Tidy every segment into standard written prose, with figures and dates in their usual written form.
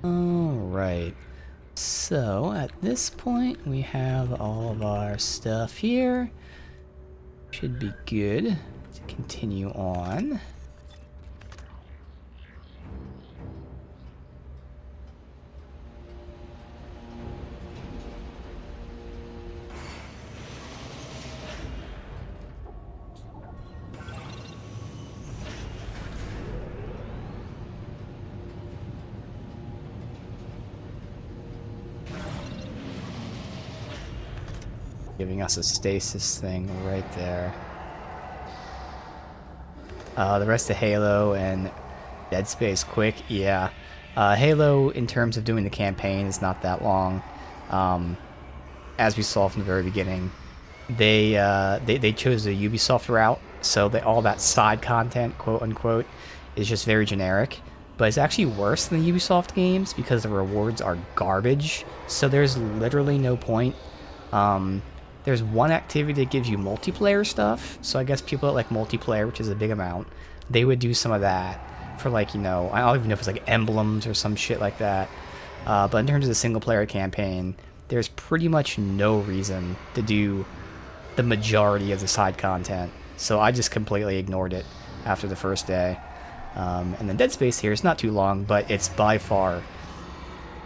Alright. So, at this point, we have all of our stuff here. Should be good to continue on. Giving us a stasis thing right there. The rest of Halo and Dead Space quick, yeah. Halo, in terms of doing the campaign, is not that long. As we saw from the very beginning, they chose the Ubisoft route, so all that side content, quote unquote, is just very generic. But it's actually worse than the Ubisoft games because the rewards are garbage. So there's literally no point. There's one activity that gives you multiplayer stuff, so I guess people that like multiplayer, which is a big amount, they would do some of that for, like, you know, I don't even know if it's like emblems or some shit like that. But in terms of the single player campaign, there's pretty much no reason to do the majority of the side content. So I just completely ignored it after the first day. And then Dead Space here, it's not too long, but it's by far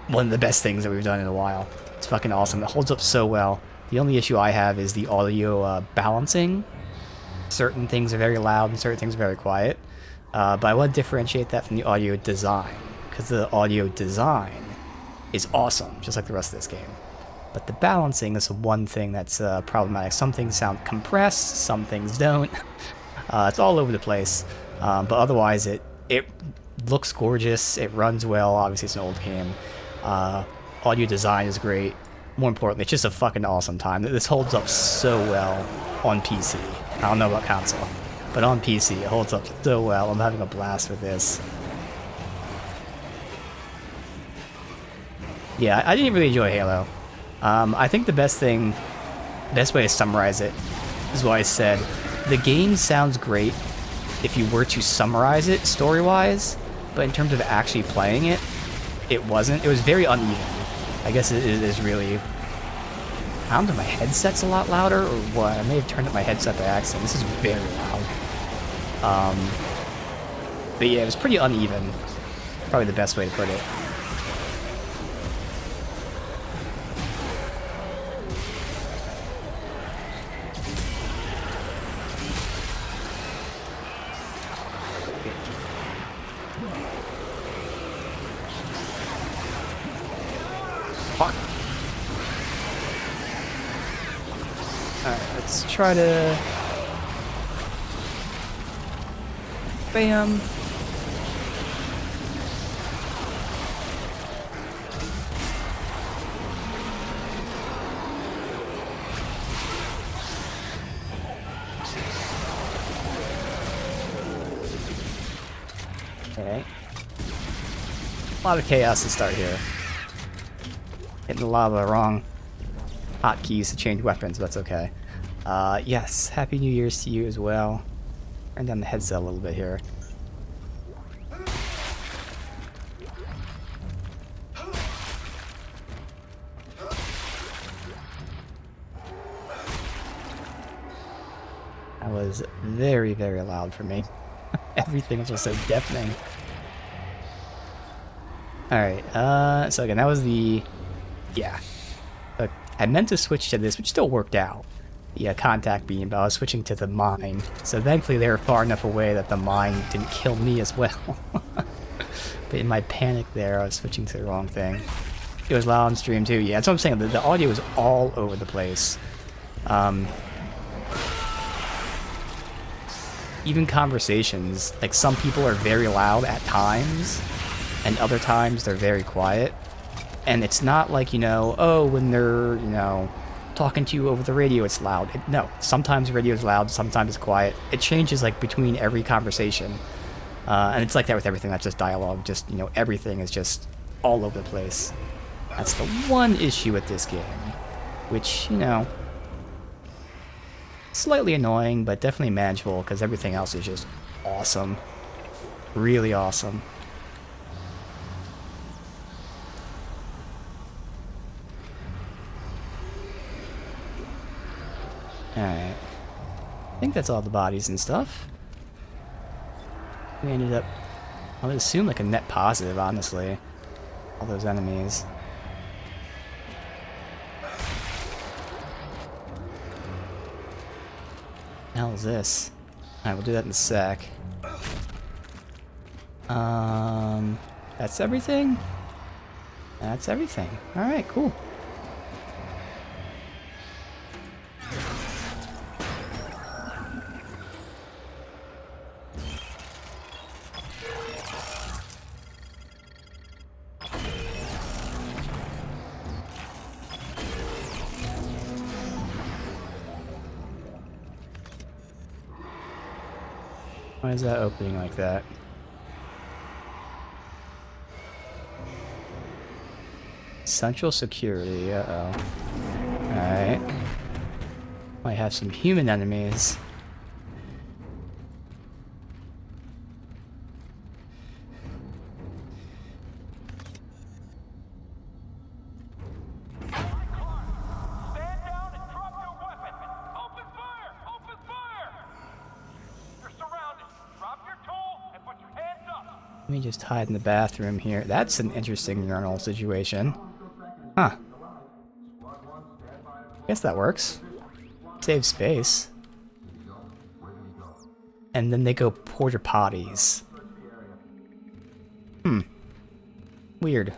one of the best things that we've done in a while. It's fucking awesome. It holds up so well. The only issue I have is the audio balancing. Certain things are very loud and certain things are very quiet. But I want to differentiate that from the audio design, because the audio design is awesome, just like the rest of this game. But the balancing is the one thing that's problematic. Some things sound compressed, some things don't. It's all over the place. But otherwise, it looks gorgeous, it runs well, obviously it's an old game. Audio design is great. More importantly, it's just a fucking awesome time. This holds up so well on PC. I don't know about console, but on PC it holds up so well. I'm having a blast with this. Yeah, I didn't really enjoy Halo. I think the best way to summarize it is what I said. The game sounds great if you were to summarize it story-wise, but in terms of actually playing it, it wasn't. It was very uneven. I guess it is really... I don't know if my headset's a lot louder or what. I may have turned up my headset by accident. This is very loud. But yeah, it was pretty uneven. Probably the best way to put it. Fuck. Alright, let's try to... Bam. Okay. A lot of chaos to start here. Hitting a lot of the wrong hotkeys to change weapons, but that's okay. Yes, Happy New Year's to you as well. Turn down the headset a little bit here. That was very, very loud for me. Everything was just so deafening. Alright, so again, that was the... Yeah. I meant to switch to this, which still worked out. The contact beam, but I was switching to the mine. So thankfully they were far enough away that the mine didn't kill me as well. But in my panic there, I was switching to the wrong thing. It was loud on stream too. Yeah, that's what I'm saying. The audio was all over the place. Even conversations, like some people are very loud at times, and other times they're very quiet. And it's not like, you know, oh, when they're, you know, talking to you over the radio, it's loud. No, sometimes the radio is loud, sometimes it's quiet. It changes, like, between every conversation. And it's like that with everything, not just dialogue. Just, you know, everything is just all over the place. That's the one issue with this game. Which, you know, slightly annoying, but definitely manageable, because everything else is just awesome. Really awesome. Alright. I think that's all the bodies and stuff. We ended up, I would assume, like a net positive, honestly. All those enemies. What the hell is this? Alright, we'll do that in a sec. That's everything? That's everything. Alright, cool. Why is that opening like that? Central security, uh-oh. Alright. Might have some human enemies. Let me just hide in the bathroom here. That's an interesting urinal situation. Huh. Guess that works. Save space. And then they go porta potties. Hmm. Weird.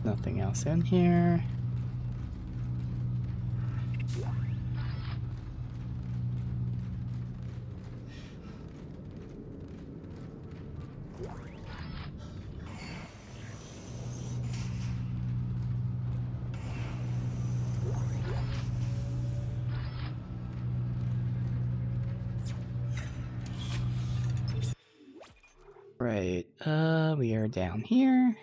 Nothing else in here. Right, we are down here.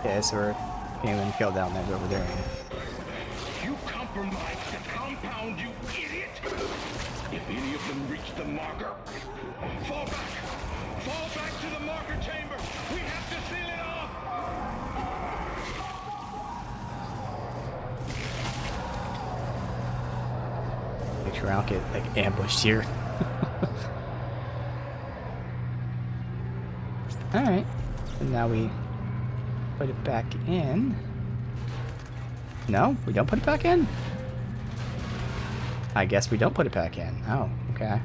Yeah, so we're getting killed down there over there. You compromised the compound, you idiot! If any of them reach the marker, fall back! Fall back to the marker chamber! We have to seal it off! Make sure I don't get, like, ambushed here. Alright. And now we put it back in. No, we don't put it back in? I guess we don't put it back in. Oh, okay.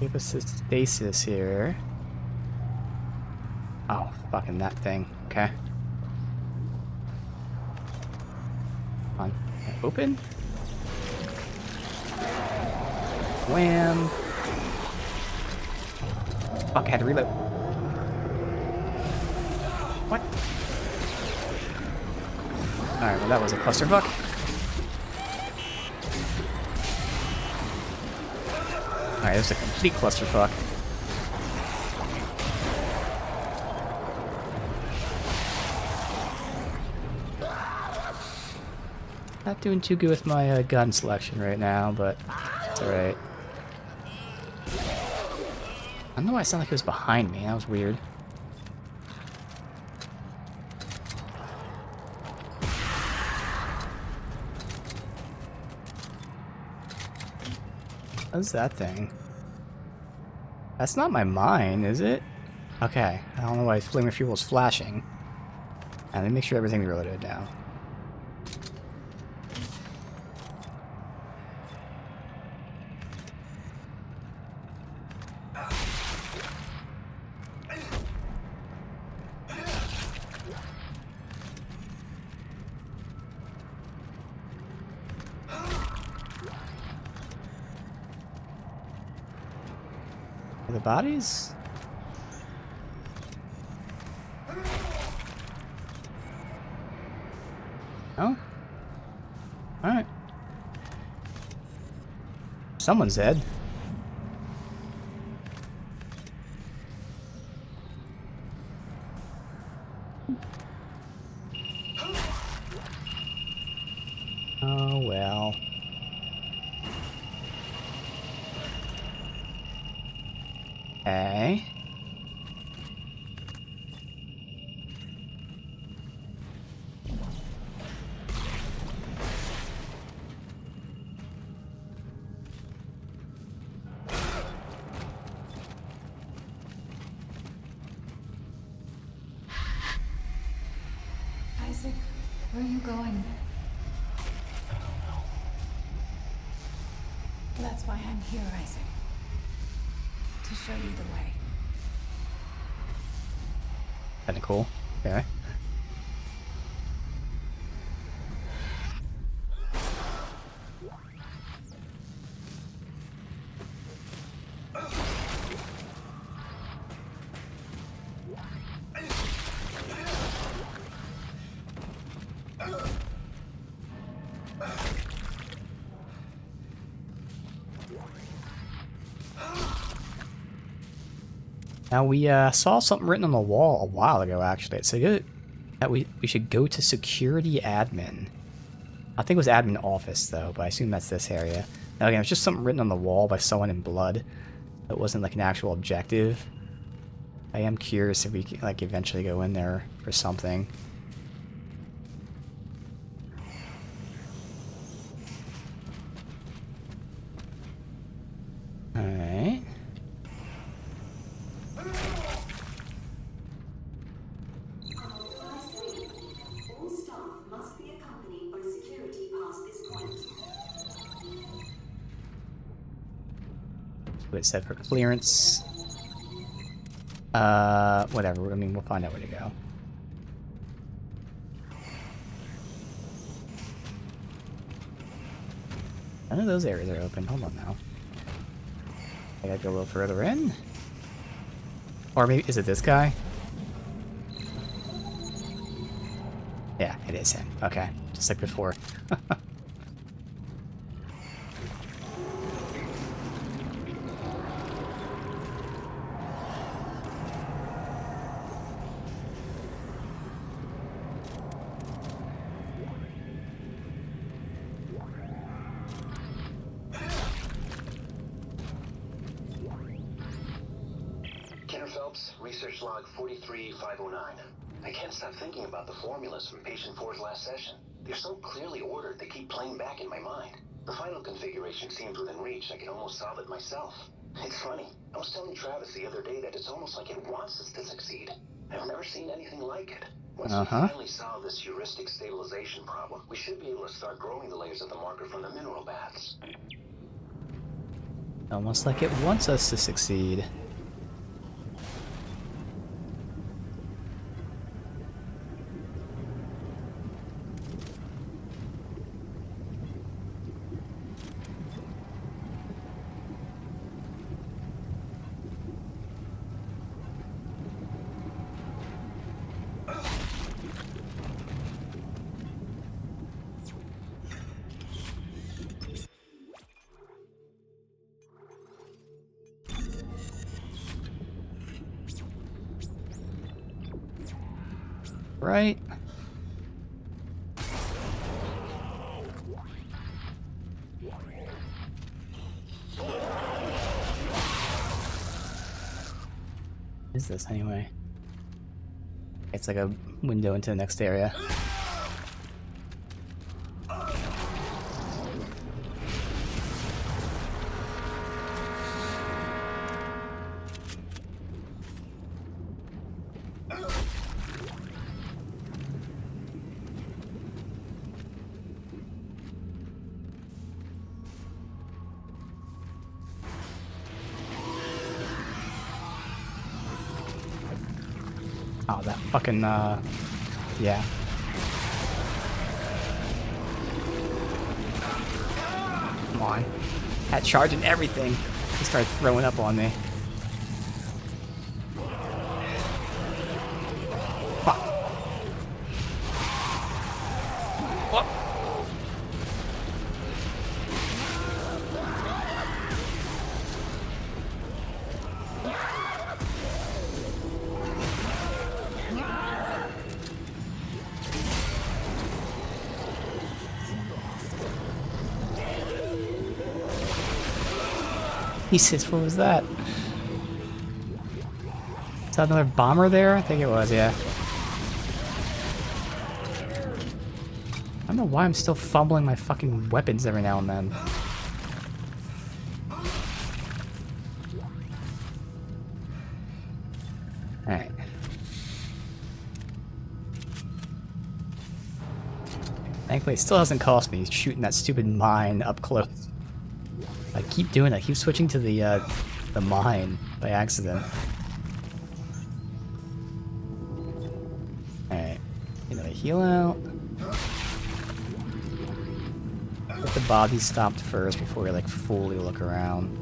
Give us a stasis here. Oh, fucking that thing. Okay. Come on. Open. Wham! Fuck, I had to reload. What? Alright, well that was a clusterfuck. Alright, this is a complete clusterfuck. Not doing too good with my gun selection right now, but it's alright. I don't know why it sounded like it was behind me. That was weird. What's that thing? That's not my mine, is it? Okay. I don't know why flamer fuel is flashing. And then make sure everything's reloaded now. Are the bodies? Oh? Alright. Someone's dead. Oh well. Okay. Isaac, where are you going? That's why I'm here, Isaac. To show you the way. Kinda cool. Okay. Now we saw something written on the wall a while ago. Actually, it said that we should go to security admin. I think it was admin office though, but I assume that's this area. Now again, it's just something written on the wall by someone in blood. It wasn't like an actual objective. I am curious if we can like eventually go in there for something. Alright. All staff must be accompanied by security past this point. What it said for clearance. Whatever. I mean, we'll find out where to go. None of those areas are open. Hold on now. I gotta go a little further in. Or maybe, is it this guy? Yeah, it is him. Okay, just like before. Research log 43509. I can't stop thinking about the formulas from patient 4's last session. They're so clearly ordered, they keep playing back in my mind. The final configuration seems within reach. I can almost solve it myself. It's funny. I was telling Travis the other day that it's almost like it wants us to succeed. I've never seen anything like it. Once we finally solve this heuristic stabilization problem, we should be able to start growing the layers of the marker from the mineral baths. Almost like it wants us to succeed. Right? What is this anyway? It's like a window into the next area. Oh, that fucking, yeah. Come on. Had charge and everything. He started throwing up on me. Fuck. What? Jesus, what was that? Is that another bomber there? I think it was, yeah. I don't know why I'm still fumbling my fucking weapons every now and then. Alright. Thankfully, it still hasn't cost me shooting that stupid mine up close. I keep doing that. I keep switching to the mine by accident. Alright. Another heal out. Get the body stopped first before we, like, fully look around.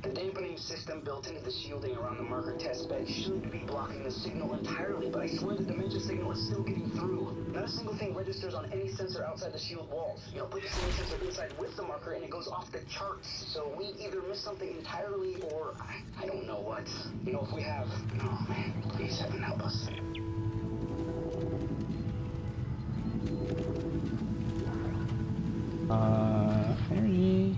The dampening system built into the shielding around the marker test bed should be blocking the signal entirely, but I swear the dimension signal is still getting through. Not a single thing registers on any sensor outside the shield walls. You know, put the same sensor inside with the marker and it goes off the charts. So we either miss something entirely or I don't know what. You know, if we have... Oh man, please heaven help us. Energy.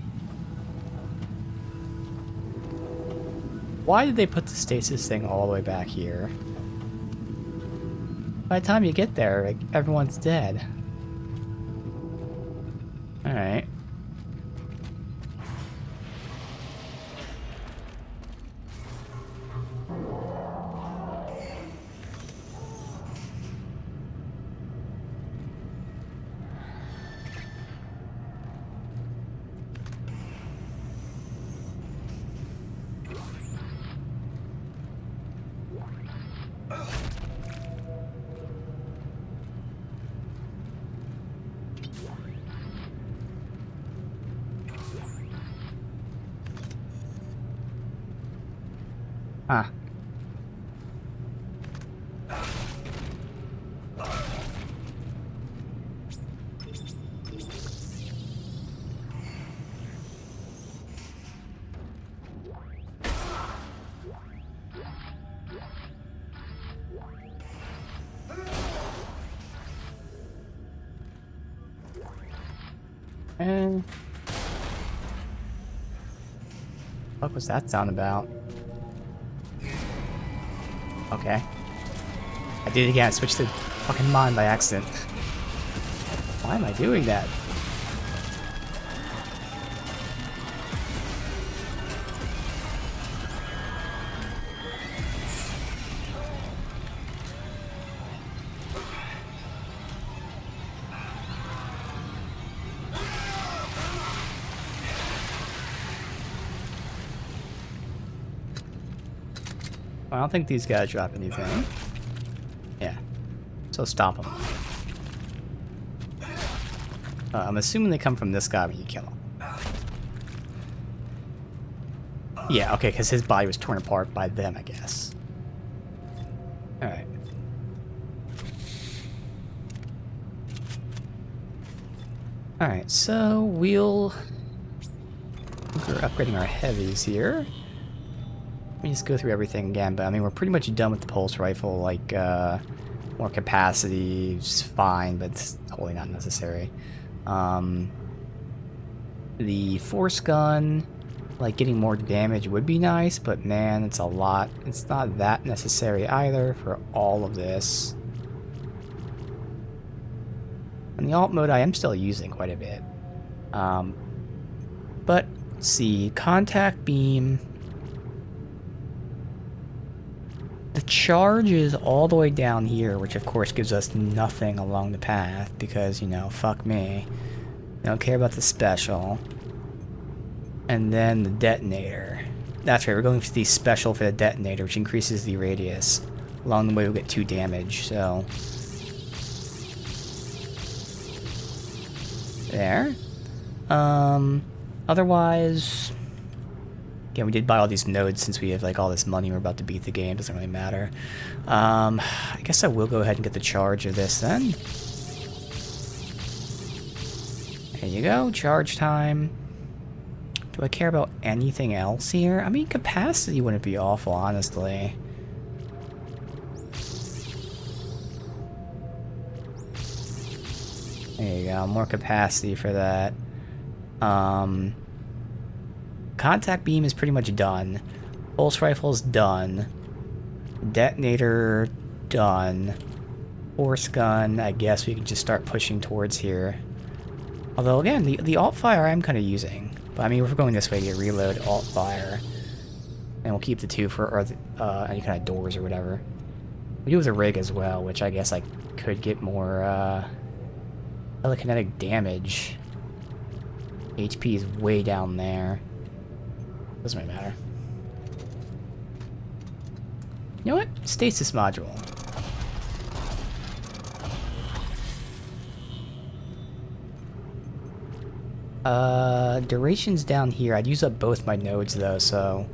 Why did they put the stasis thing all the way back here? By the time you get there, like, everyone's dead. Alright. Huh. And what was that sound about? Okay. I did it again. I switched to fucking mine by accident. Why am I doing that? I don't think these guys drop anything. Yeah. So stop them. I'm assuming they come from this guy when you kill him. Yeah, okay, because his body was torn apart by them, I guess. Alright. Alright, so we're upgrading our heavies here. Let me just go through everything again, but I mean, we're pretty much done with the pulse rifle. Like, more capacity is fine, but it's totally not necessary. The force gun, like, getting more damage would be nice, but man, it's a lot. It's not that necessary either for all of this. And the alt mode I am still using quite a bit. But, let's see, contact beam. The charge is all the way down here, which of course gives us nothing along the path because, you know, fuck me. I don't care about the special. And then the detonator. That's right, we're going for the special for the detonator, which increases the radius. Along the way we'll get 2 damage, so... There. Otherwise... Again, we did buy all these nodes since we have like all this money. We're about to beat the game. Doesn't really matter. I guess I will go ahead and get the charge of this then. There you go. Charge time. Do I care about anything else here? I mean, capacity wouldn't be awful, honestly. There you go. More capacity for that. Contact beam is pretty much done. Pulse rifle's done. Detonator done. Force gun, I guess we can just start pushing towards here. Although again, the alt fire I'm kind of using. But I mean, if we're going this way, you reload alt fire. And we'll keep the 2 for any kind of doors or whatever. We do have the rig as well, which I guess I could get more telekinetic damage. HP is way down there. Doesn't really matter. You know what? Stasis module. Duration's down here. I'd use up both my nodes though, so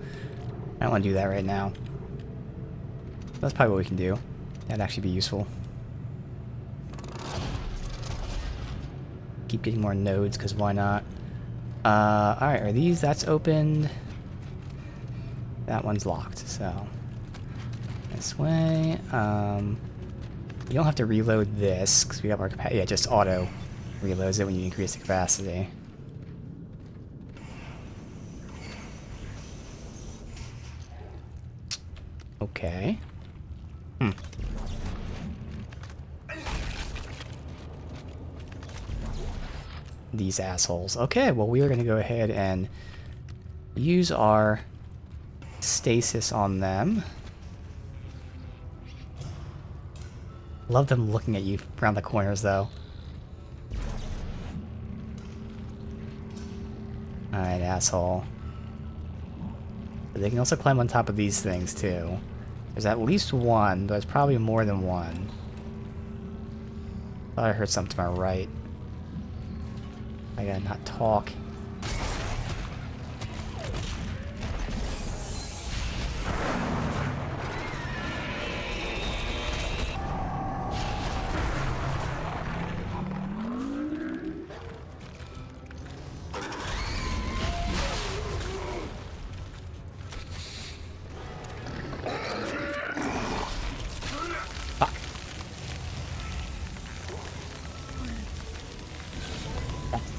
I don't want to do that right now. That's probably what we can do. That'd actually be useful. Keep getting more nodes, because why not? Alright, are these... That's opened. That one's locked, so... This way. You don't have to reload this, because we have our capacity. Yeah, just auto reloads it when you increase the capacity. Okay. These assholes. Okay, well we are going to go ahead and use our stasis on them. Love them looking at you around the corners though. Alright, asshole. But they can also climb on top of these things too. There's at least one, but there's probably more than one. Thought I heard something to my right. I gotta not talk.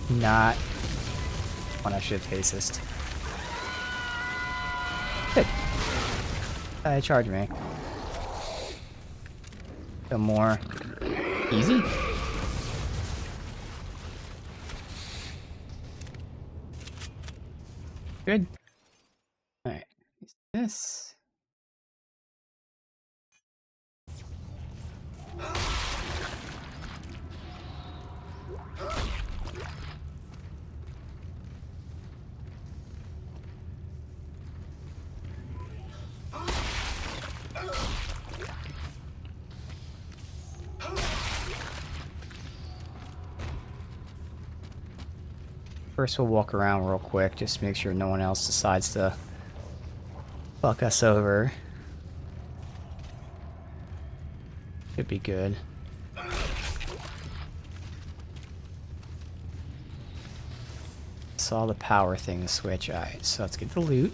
Not one I should have tasted. Good. Charge me. Go more. Easy. Good. Alright. This. First we'll walk around real quick, just to make sure no one else decides to fuck us over. Should be good. Saw the power thing switch. Alright, so let's get the loot.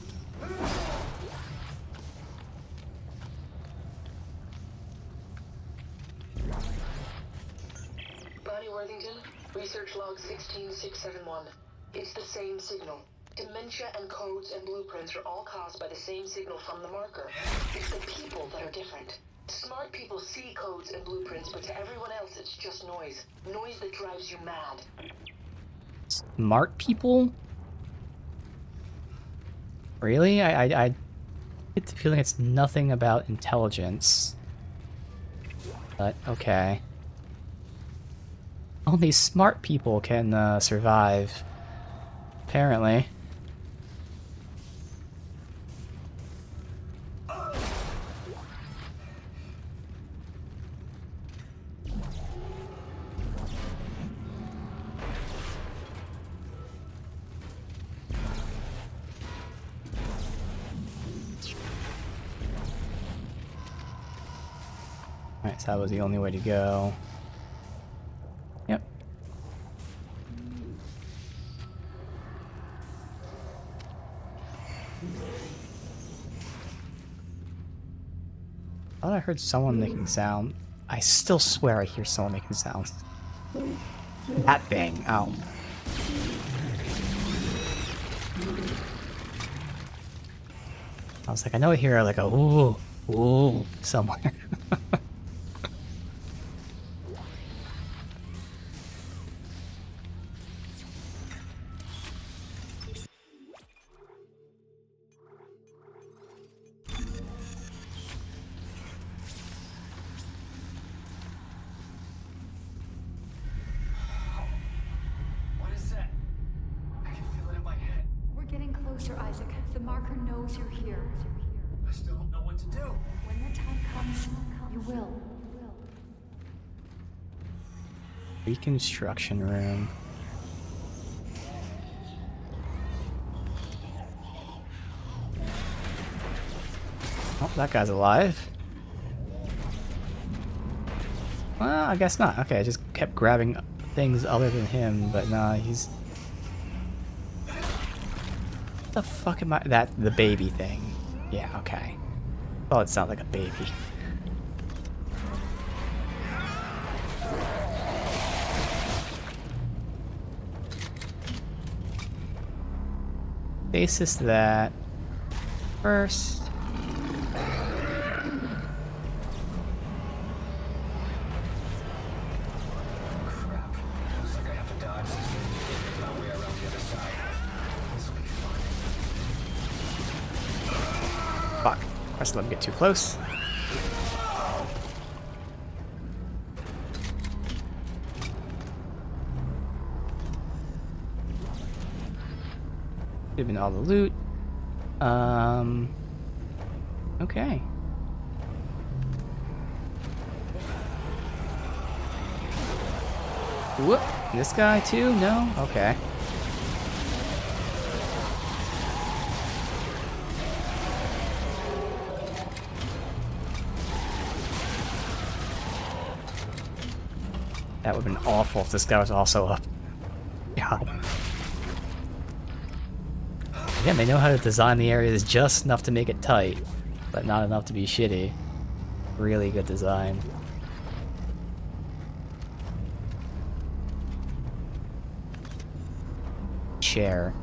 Bonnie Worthington, research log 16671. It's the same signal. Dementia and codes and blueprints are all caused by the same signal from the marker. It's the people that are different. Smart people see codes and blueprints, but to everyone else it's just noise. Noise that drives you mad. Smart people? Really? Get the feeling it's nothing about intelligence. But, okay. Only smart people can survive. Apparently. Alright, so that was the only way to go. Yep. I thought I heard someone making sound. I still swear I hear someone making sounds. That thing. Oh. I was like, I know I hear like a ooh, ooh somewhere. What is that? I can feel it in my head. We're getting closer, Isaac. The marker knows you're here. I still don't know what to do. When the time comes, you will. Reconstruction room. Oh, that guy's alive. Well, I guess not. Okay, I just kept grabbing things other than him, but nah, he's... What the fuck am I... The baby thing. Yeah, okay. Oh, it sounds like a baby. Basis that first. Crap. Looks like I have to dodge this thing and make my way around the other side. This will be fun. Fuck. Must let him get too close. Given all the loot. Okay. Whoop. This guy too? No? Okay. That would have been awful if this guy was also up. God. Again, they know how to design the areas just enough to make it tight, but not enough to be shitty. Really good design. Chair.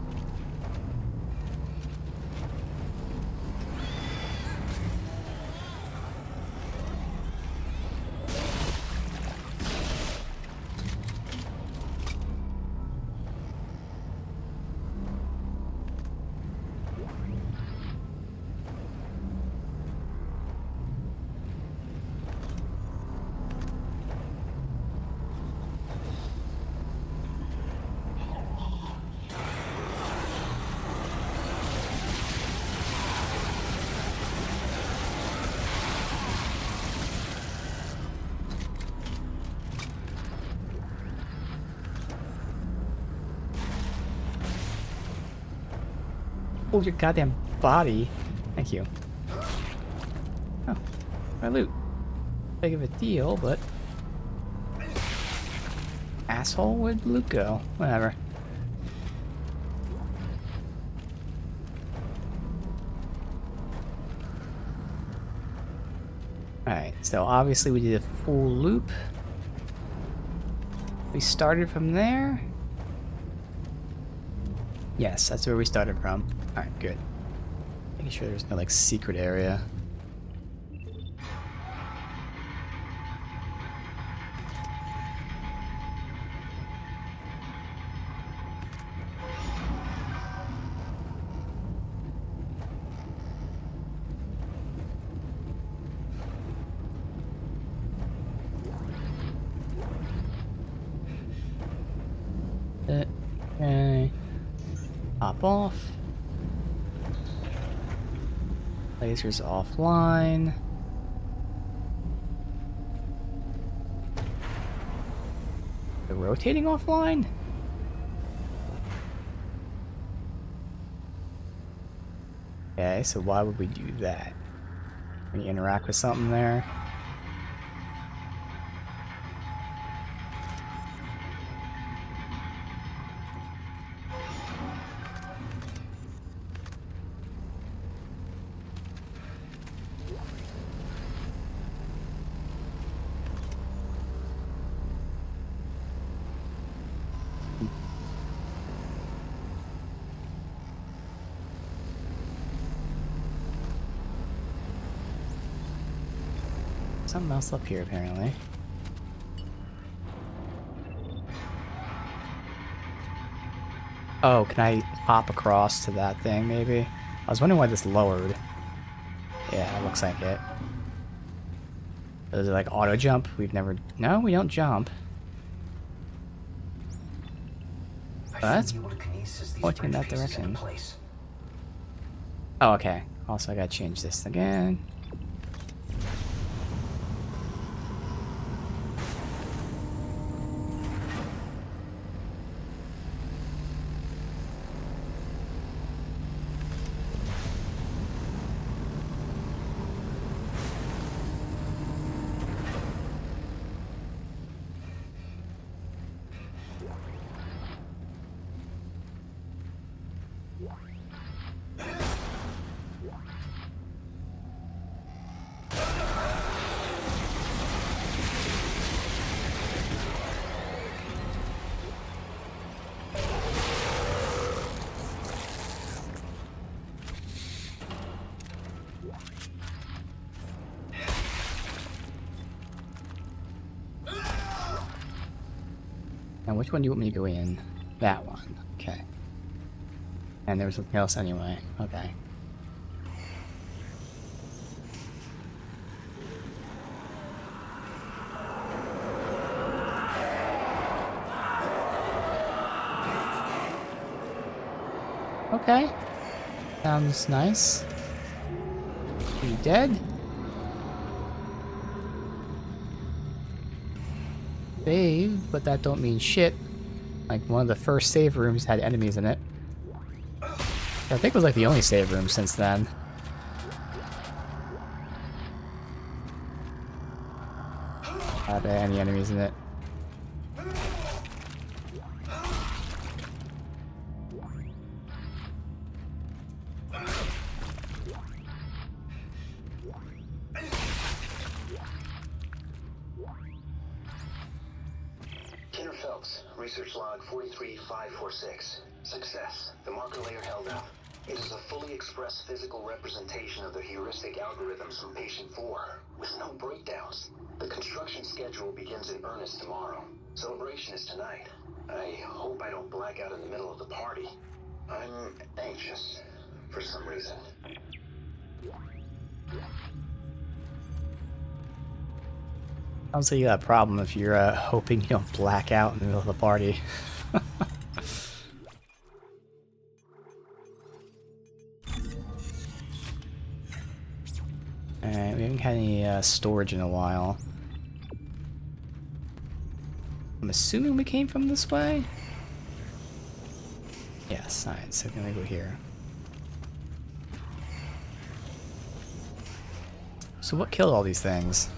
Hold your goddamn body. Thank you. Oh, my loot. Big of a deal, but... Asshole, where'd loot go? Whatever. Alright, so obviously we did a full loop. We started from there. Yes, that's where we started from. Alright, good. Making sure there's no, like, secret area. Pop off. Lasers offline. The rotating offline? Okay, so why would we do that? Can you interact with something there? Something else up here, apparently. Oh, can I hop across to that thing, maybe? I was wondering why this lowered. Yeah, it looks like it. Is it like auto jump? We've never... No, we don't jump. That's pointing in that direction. Oh, okay. Also, I gotta change this again. And which one do you want me to go in? That one. Okay. And there was something else anyway. Okay. Okay. Sounds nice. Are you dead? Save, but that don't mean shit. Like, one of the first save rooms had enemies in it. I think it was like the only save room since then. Had any enemies in it. Research log 43546. Success. The marker layer held up. It is a fully expressed physical representation of the heuristic algorithms from patient 4, with no breakdowns. The construction schedule begins in earnest tomorrow. Celebration is tonight. I hope I don't black out in the middle of the party. I'm anxious, for some reason. Sounds like you got a problem if you're hoping you don't black out in the middle of the party. Alright, we haven't had any storage in a while. I'm assuming we came from this way? Yes, alright, so can we go here? So what killed all these things?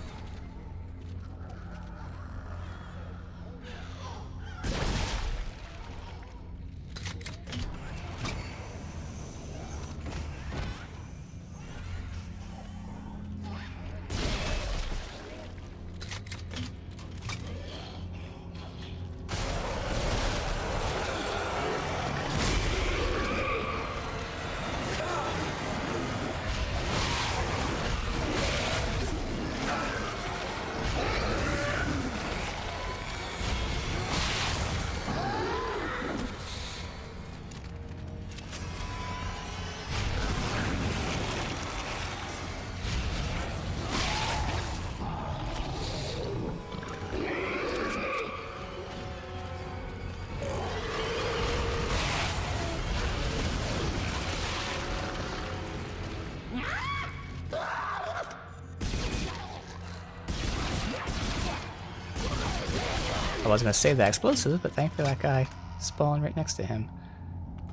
was gonna save that explosive, but thankfully that guy spawned right next to him.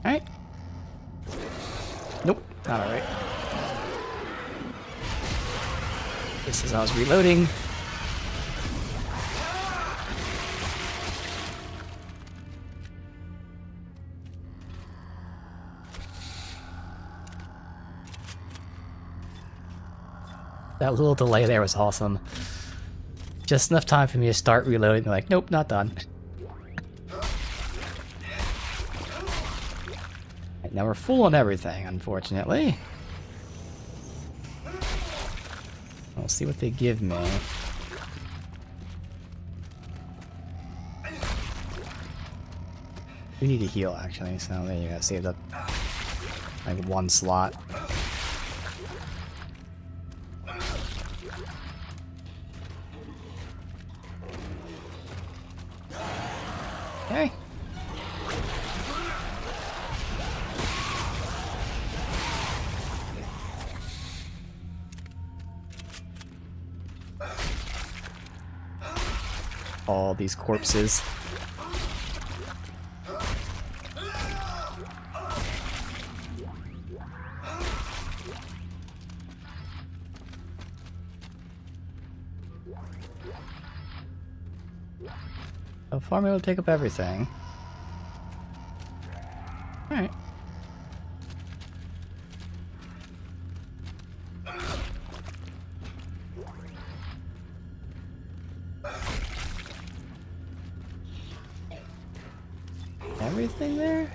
Alright. Nope, not alright. Just as I was reloading. That little delay there was awesome. Just enough time for me to start reloading. They're like, nope, not done. Right, now we're full on everything, unfortunately. We'll see what they give me. We need to heal, actually, so there you go. Saved up like one slot. Okay. All these corpses. So far, maybe we'll take up everything. Alright. Everything there?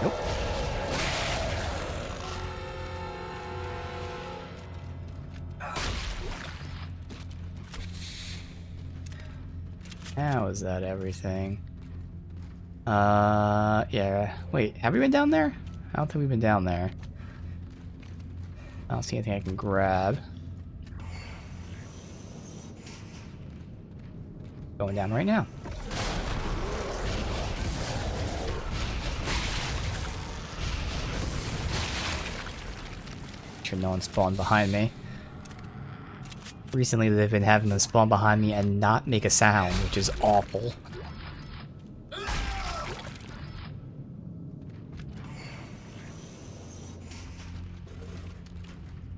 Nope. How is that everything? Yeah. Wait, have we been down there? I don't think we've been down there. I don't see anything I can grab. Going down right now. Make sure no one spawned behind me. Recently, they've been having them spawn behind me and not make a sound, which is awful.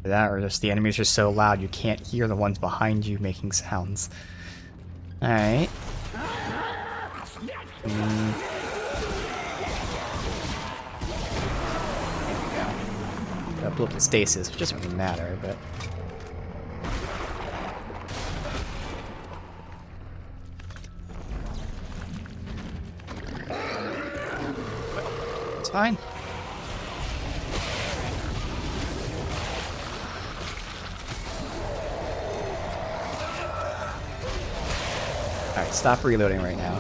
That, or just the enemies are so loud you can't hear the ones behind you making sounds. Alright. There we go. Gotta blow up the stasis, which doesn't really matter, but... it's fine. Alright, stop reloading right now.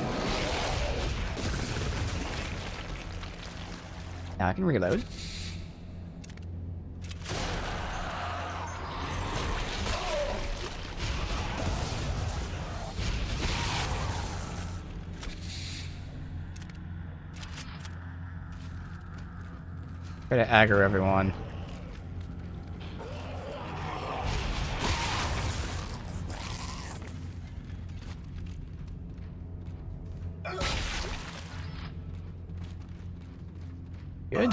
Now I can reload. Try to aggro everyone. Good.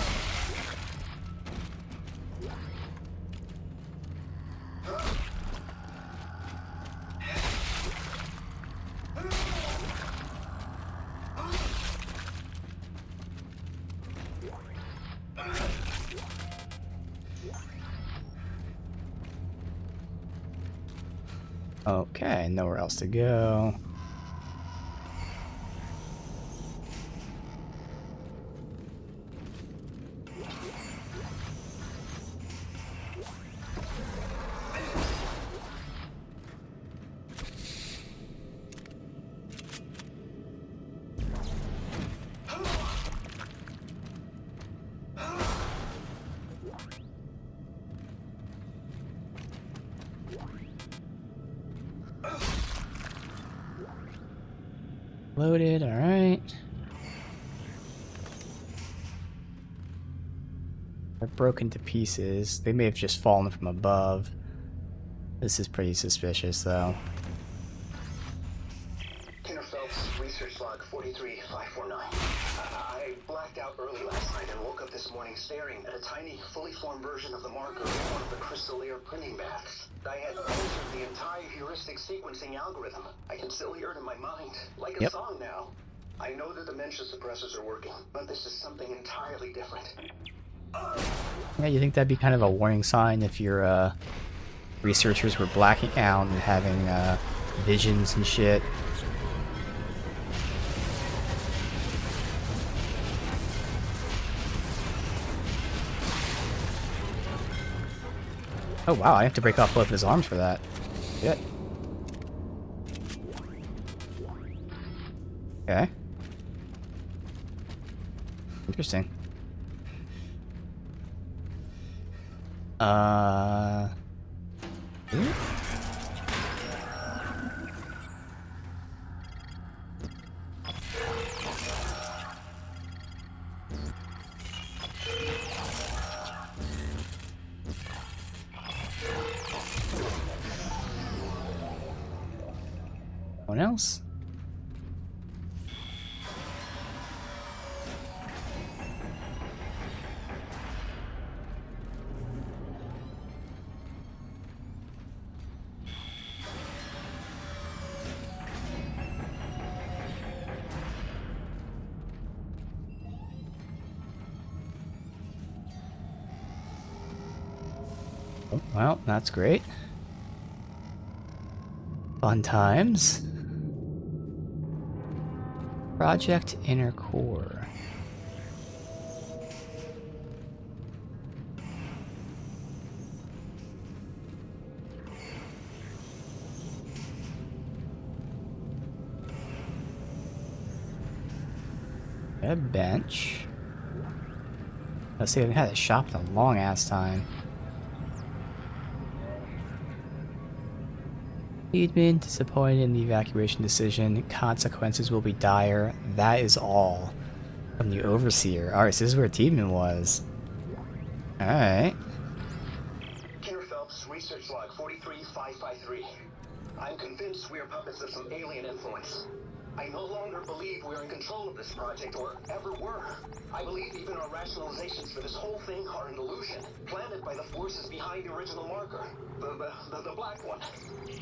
Okay, nowhere else to go. Loaded, alright. They're broken to pieces. They may have just fallen from above. This is pretty suspicious, though. Inner Phelps, 43549. I blacked out early last night and woke up this morning staring at a tiny, fully formed version of the marker in one of the crystallier printing baths. I had altered the entire heuristic sequencing algorithm. I can still hear it in my mind, like a song now. I know the dementia suppressors are working, but this is something entirely different. Yeah, you think that'd be kind of a warning sign if your researchers were blacking out and having visions and shit? Oh wow, I have to break off both of his arms for that. Shit. Okay. Interesting. One else? Oh, well, that's great. Fun times. Project Inner Core. A bench. Let's see, I haven't had a shop in a long ass time. He'd been disappointed in the evacuation decision. Consequences will be dire. That is all. From the Overseer. Alright, so this is where Tiedman was. Alright. Kenner Phelps, research log 43553. I'm convinced we are puppets of some alien influence. I no longer believe we're in control of this project, or ever were. I believe even our rationalizations for this whole thing are an illusion, planted by the forces behind the original marker. The black one.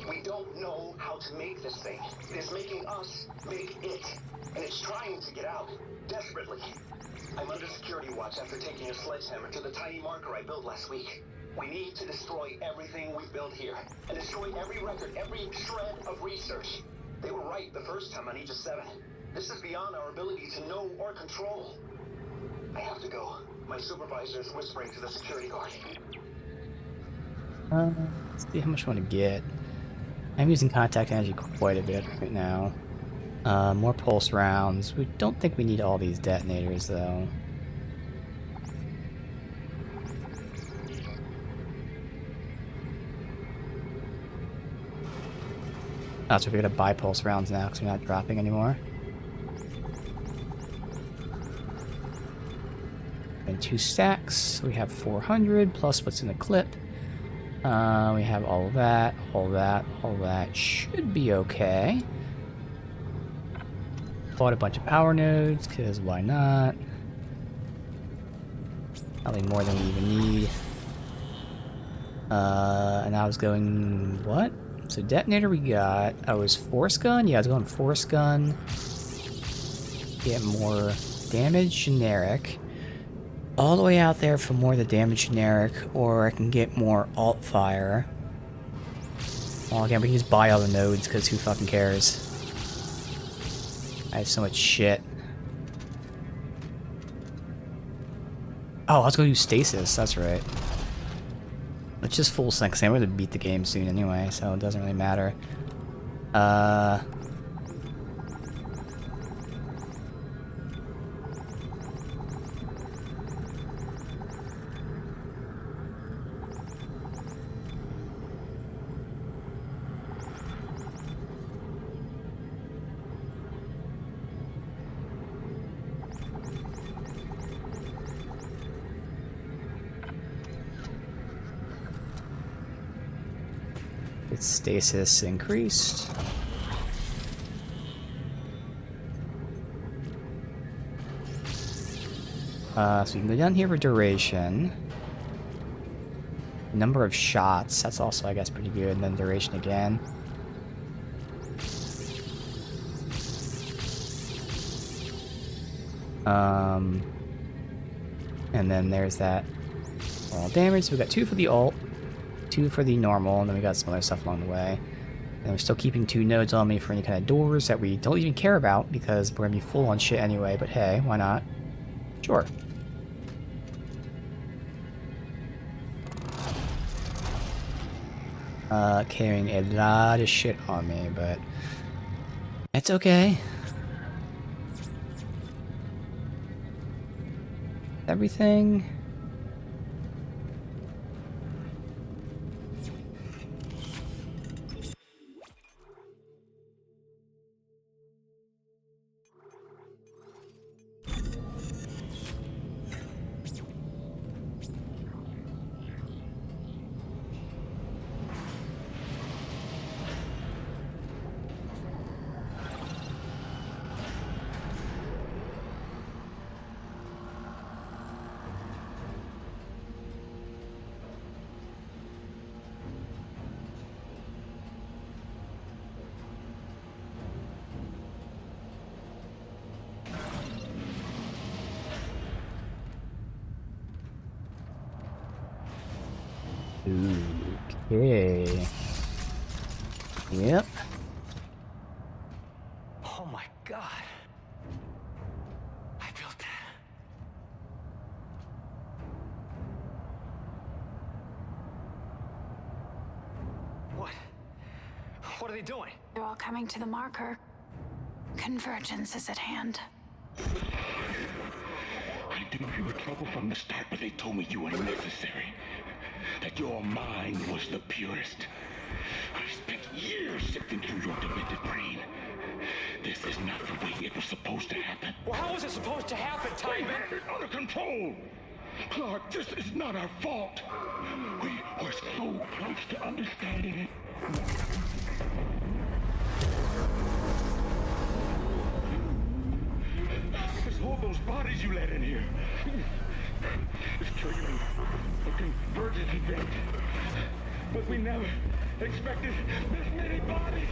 We don't know how to make this thing. It is making us make it. And it's trying to get out. Desperately. I'm under security watch after taking a sledgehammer to the tiny marker I built last week. We need to destroy everything we've built here. And destroy every record, every shred of research. They were right the first time on Aegis 7. This is beyond our ability to know or control. I have to go. My supervisor is whispering to the security guard. Let's see how much I want to get. I'm using contact energy quite a bit right now. More pulse rounds. We don't think we need all these detonators, though. Oh, so we're gonna buy pulse rounds now because we're not dropping anymore. And 2 stacks. We have 400 plus what's in the clip. We have all that, all that, all that. Should be okay. Bought a bunch of power nodes because why not? Probably more than we even need. And I was going what? So detonator we got. I was force gun? Yeah, I was going force gun. Get more damage generic. All the way out there for more of the damage generic, or I can get more alt fire. Well, again, we can just buy all the nodes because who fucking cares? I have so much shit. Oh, I was gonna use stasis, that's right. Let's just full sync, because I'm going to beat the game soon anyway, so it doesn't really matter. Its stasis increased. So you can go down here for duration. Number of shots, that's also, I guess, pretty good. And then duration again. And then there's that all damage. So we got 2 for the ult, 2 for the normal, and then we got some other stuff along the way. And we're still keeping 2 nodes on me for any kind of doors that we don't even care about because we're gonna be full on shit anyway, but hey, why not? Sure. Carrying a lot of shit on me, but it's okay. Everything. Okay. Yep. Oh my god. I built that. What? What are they doing? They're all coming to the marker. Convergence is at hand. I knew you were trouble from the start, but they told me you were necessary. That your mind was the purest. I spent years sifting through your demented brain. This is not the way it was supposed to happen. Well, how was it supposed to happen, We Timon? had it under control. Clarke, this is not our fault. We were so close to understanding it. It was all those bodies you let in here. It's triggering a convergence event. But we never expected this many bodies.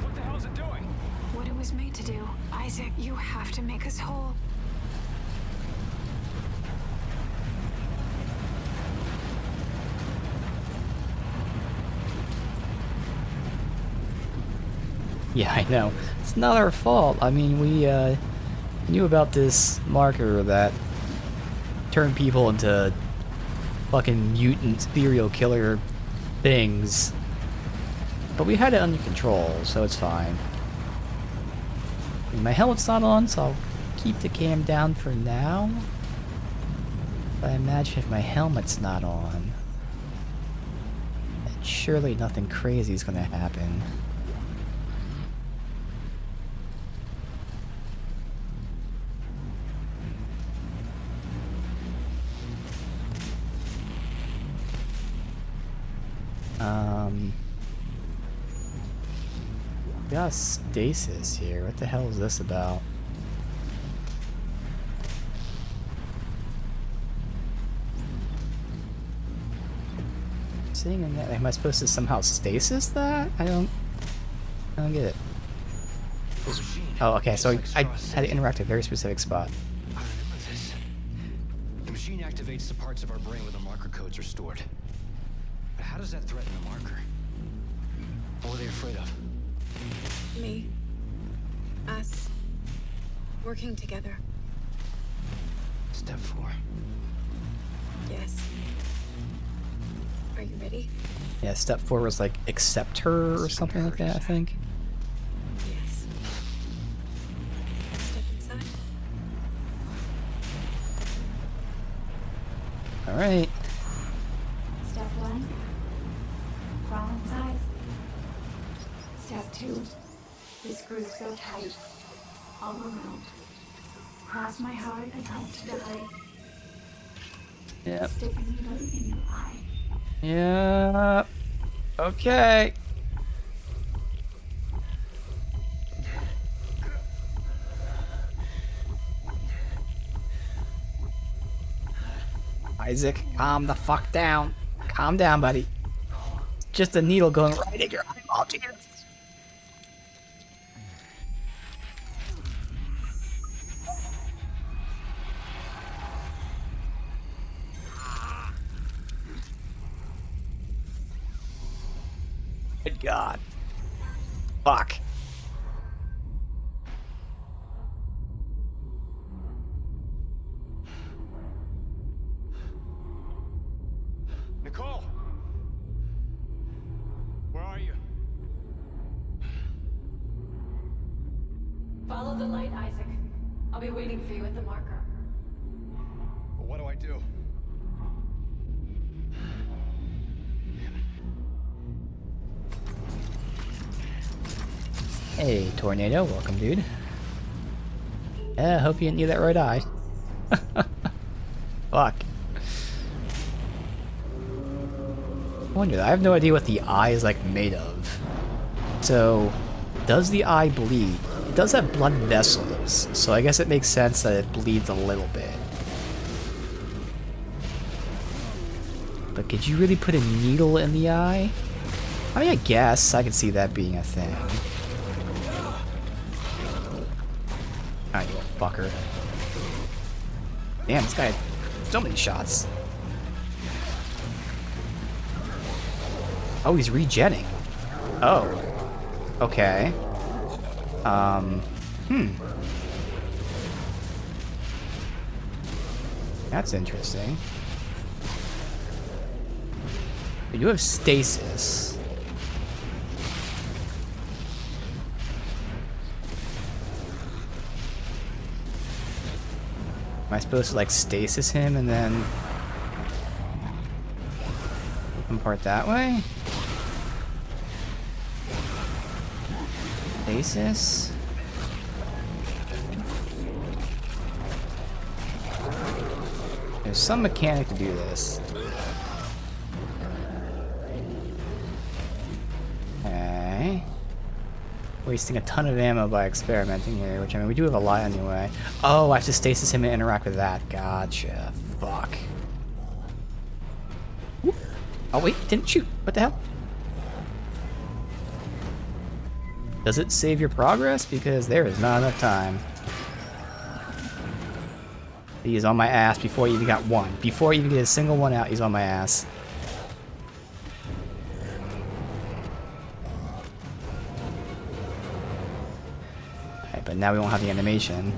What the hell is it doing? What it was made to do. Isaac, you have to make us whole. Yeah, I know. It's not our fault. I mean, we knew about this marker that turned people into fucking mutant serial killer things. But we had it under control, so it's fine. And my helmet's not on, so I'll keep the cam down for now. But I imagine if my helmet's not on, then surely nothing crazy is gonna happen. We got stasis here. What the hell is this about? Seeing in that, am I supposed to somehow stasis that? I don't get it. Oh, okay. So I had to interact at a very specific spot. I remember this. The machine activates the parts of our brain where the marker codes are stored. But how does that threaten the marker? What are they afraid of? Me. Us. Working together. Step 4. Yes. Are you ready? Yeah, step 4 was like accept her or something like that, I think. Yes. Step inside. Alright. Step 1. Crawl inside. Step 2. The screws go tight. All around. Cross my heart and hope to die. Yep. Stick a needle in your eye. Yeah. Okay. Isaac, calm the fuck down. Calm down, buddy. Just a needle going right in your eyeball, Jesus. Good God. Fuck. Nicole! Where are you? Follow the light, Isaac. I'll be waiting for you at the marker. Well, what do I do? Hey, Tornado, welcome, dude. Yeah, hope you didn't need that right eye. Fuck. I wonder, I have no idea what the eye is, like, made of. So, does the eye bleed? It does have blood vessels, so I guess it makes sense that it bleeds a little bit. But could you really put a needle in the eye? I mean, I guess I could see that being a thing. Ah, you little fucker. Damn, this guy had so many shots. Oh, he's regenning. Oh. Okay. That's interesting. But you have stasis. Am I supposed to, like, stasis him and then impart that way? Stasis? There's some mechanic to do this. Okay. Wasting a ton of ammo by experimenting here, which, I mean, we do have a lot anyway. Oh, I have to stasis him and interact with that. Gotcha. Fuck. Whoop. Oh, wait, it didn't shoot. What the hell? Does it save your progress? Because there is not enough time. He's on my ass before he even got one. Before he even get a single one out, he's on my ass. Alright, but now we won't have the animation.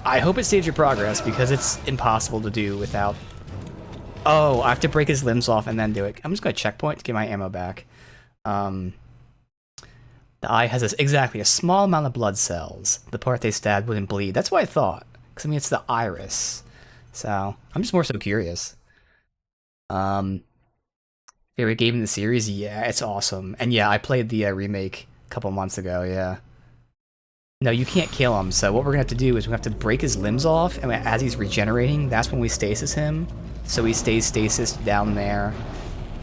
I hope it saves your progress, because it's impossible to do without... Oh, I have to break his limbs off and then do it. I'm just going to checkpoint to get my ammo back. The eye has exactly a small amount of blood cells. The part they stabbed wouldn't bleed. That's what I thought. Because, I mean, it's the iris. So, I'm just more so curious. Favorite game in the series? Yeah, it's awesome. And yeah, I played the remake a couple months ago, yeah. No, you can't kill him, so what we're going to have to do is we have to break his limbs off, and as he's regenerating, that's when we stasis him. So he stays stasis down there,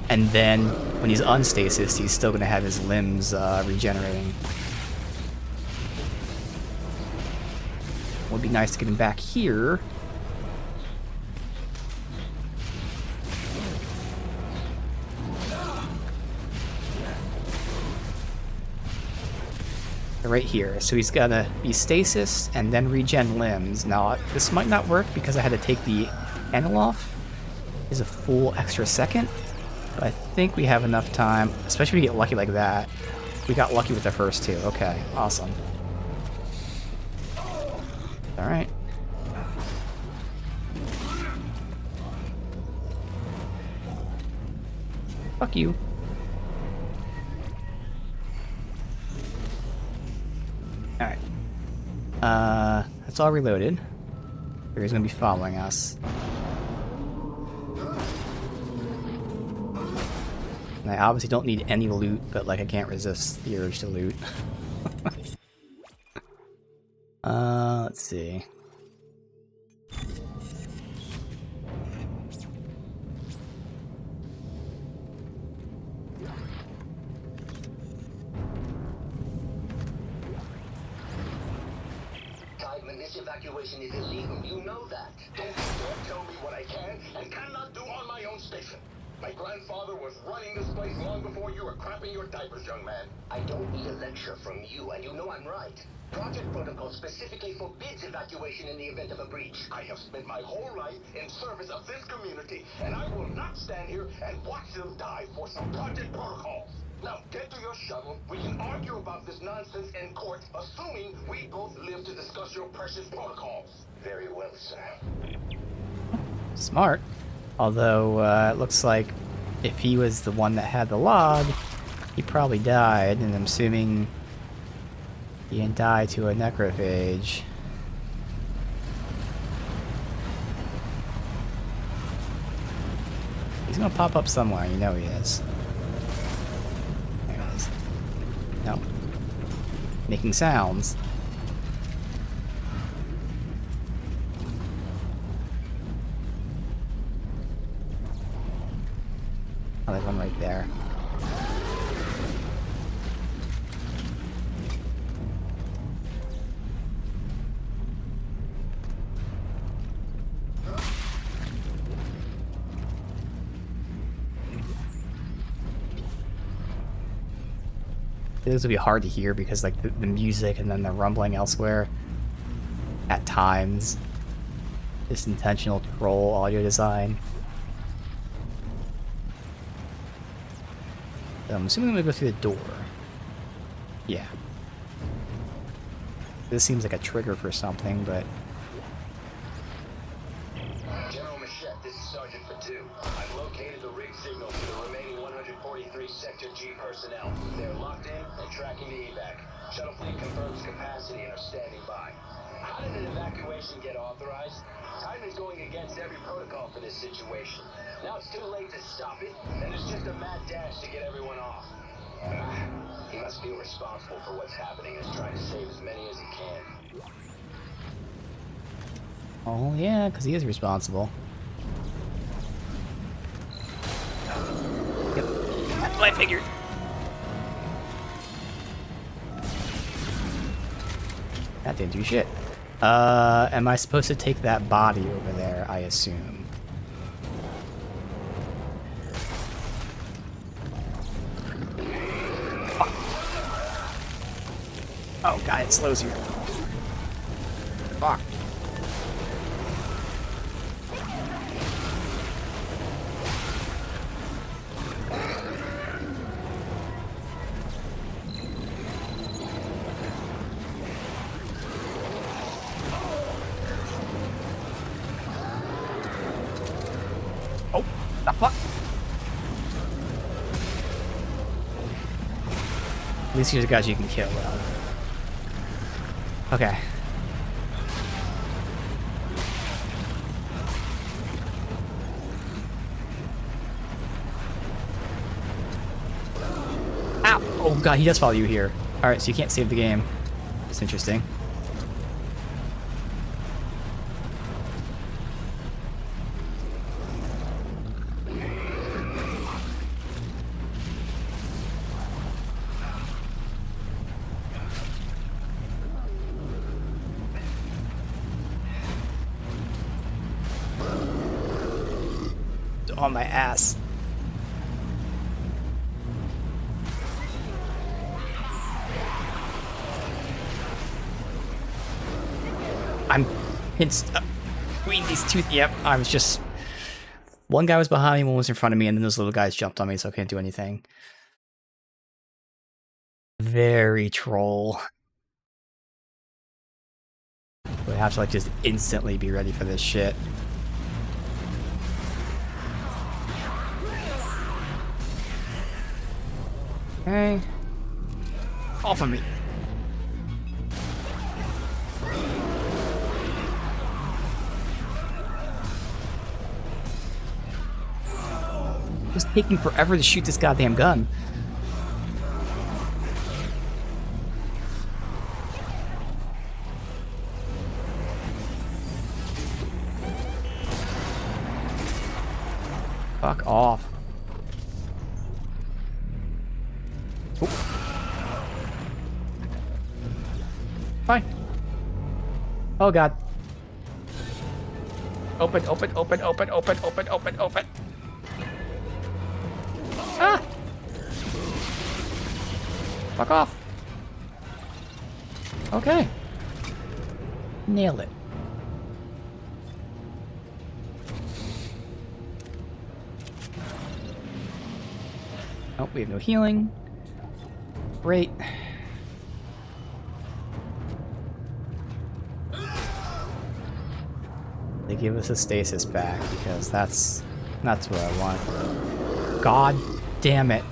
and then when he's unstasis, he's still going to have his limbs regenerating. Would be nice to get him back here. Right here, so he's gotta be stasis and then regen limbs. Now, this might not work because I had to take the angle off. Is a full extra second, but I think we have enough time, especially if we get lucky like that. We got lucky with the first two. Okay, awesome. Alright. Fuck you. Alright. That's all reloaded. He's gonna be following us. And I obviously don't need any loot, but like I can't resist the urge to loot. Let's see. excitement, this evacuation is illegal. You know that. Don't you dare tell me what I can and cannot do on my own station. My grandfather was running this place long before you were crapping your diapers, young man. I don't need a lecture from you, and you know I'm right. Project Protocol specifically forbids evacuation in the event of a breach. I have spent my whole life in service of this community, and I will not stand here and watch them die for some Project Protocols. Now, get to your shuttle. We can argue about this nonsense in court, assuming we both live to discuss your precious protocols. Very well, sir. Smart. Although, it looks like if he was the one that had the log, he probably died, and I'm assuming he didn't die to a necrophage. He's gonna pop up somewhere, you know he is. There he is. No. Making sounds. Oh, there's one right there. This would be hard to hear because like the music and then the rumbling elsewhere at times. This intentional troll audio design. I'm assuming I'm gonna go through the door. Yeah. This seems like a trigger for something, but... General Machette, this is Sergeant Patu. I've located the rig signal for the remaining 143 Sector G personnel. They're locked in and tracking the evac. Shuttle fleet confirms capacity and are standing by. How did an evacuation get authorized? Time is going against every protocol for this situation. Now it's too late to stop it, and it's just a mad dash to get everyone off. He must feel responsible for what's happening and is trying to save as many as he can. Oh yeah, because he is responsible. Yep, that's what I figured. That didn't do shit. Am I supposed to take that body over there, I assume? Fuck. Oh god, it slows you. Fuck. Oh, the fuck? At least these are guys you can kill. Okay. Ow! Oh god, he does follow you here. Alright, so you can't save the game. That's interesting. On my ass. I'm pinched up between these two. Yep, I was just... One guy was behind me, one was in front of me, and then those little guys jumped on me, so I can't do anything. Very troll. We have to like just instantly be ready for this shit. Okay. Off of me. It's taking forever to shoot this goddamn gun. Fuck off. Fine. Oh god. Open, open, open, open, open, open, open, open. Ah! Fuck off. Okay. Nailed it. Oh, we have no healing. Great. They give us a stasis pack because that's what I want. God damn it.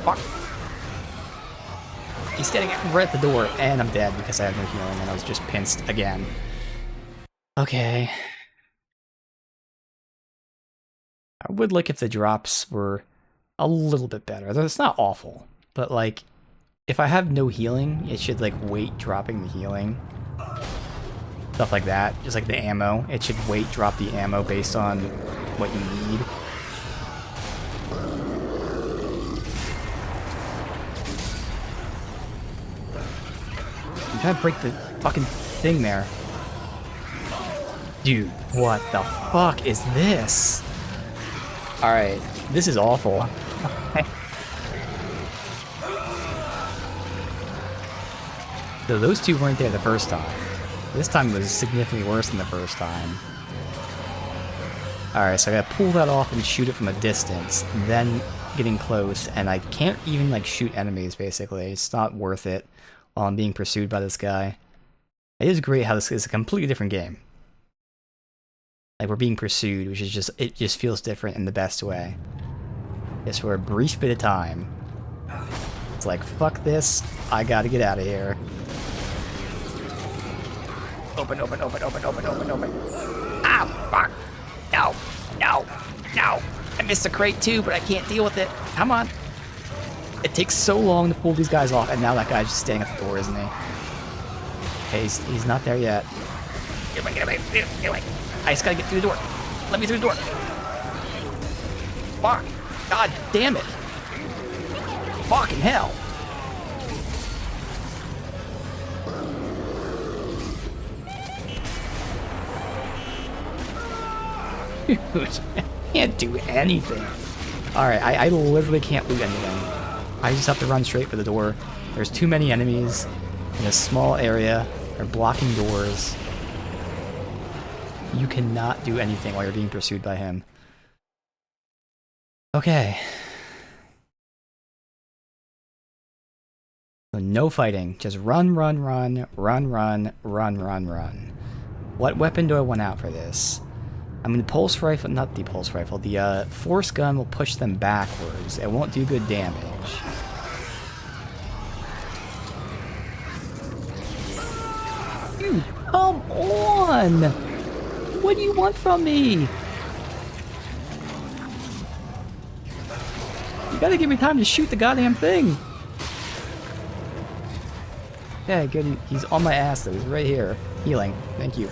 Fuck. He's standing right at the door, and I'm dead because I have no healing and I was just pinched again. Okay. I would like if the drops were a little bit better. It's not awful, but like, if I have no healing, it should like wait dropping the healing. Stuff like that. Just like the ammo. It should wait drop the ammo based on what you need. I'm trying to break the fucking thing there. Dude, what the fuck is this? Alright, this is awful. So those two weren't there the first time. This time it was significantly worse than the first time. Alright, so I gotta pull that off and shoot it from a distance, then getting close, and I can't even like shoot enemies basically. It's not worth it while I'm being pursued by this guy. It is great how this is a completely different game. Like, we're being pursued, which is just, it just feels different in the best way. Just for a brief bit of time. It's like, fuck this, I gotta get out of here. Open, open, open, open, open, open, open. Ah, fuck! No, no, no! I missed a crate too, but I can't deal with it. Come on! It takes so long to pull these guys off, and now that guy's just standing at the door, isn't he? Okay, he's not there yet. Get away, get away, get away! I just gotta get through the door. Let me through the door. Fuck. God damn it. Fucking hell. Dude, I can't do anything. Alright, I literally can't loot anything. I just have to run straight for the door. There's too many enemies in a small area. They're blocking doors. You cannot do anything while you're being pursued by him. Okay. So no fighting. Just run, run, run, run, run, run, run, run. What weapon do I want out for this? I mean, the pulse rifle, not the pulse rifle, the force gun will push them backwards. It won't do good damage. Dude, come on! What do you want from me? You gotta give me time to shoot the goddamn thing. Yeah, good. He's on my ass though. He's right here. Healing. Thank you.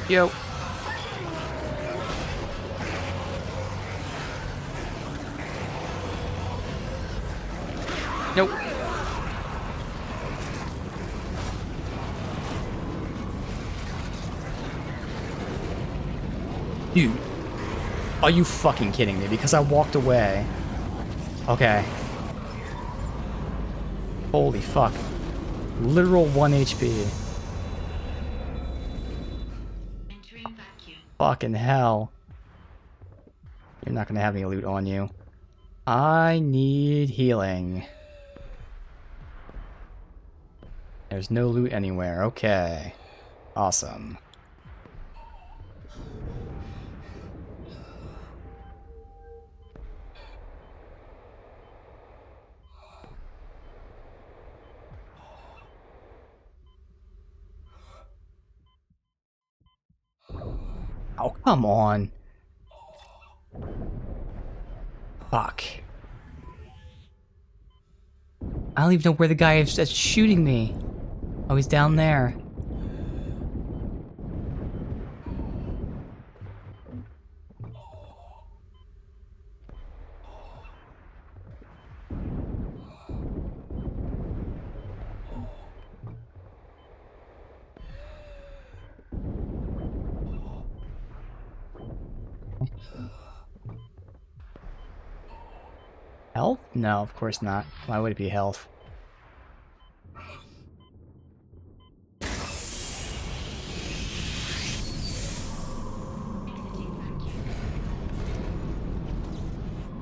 Yo. Nope. Dude, are you fucking kidding me? Because I walked away. Okay. Holy fuck. Literal 1 HP. Fucking hell. You're not gonna have any loot on you. I need healing. There's no loot anywhere. Okay. Awesome. Oh, come on. Fuck. I don't even know where the guy is that's shooting me. Oh, he's down there. Health? No, of course not. Why would it be health?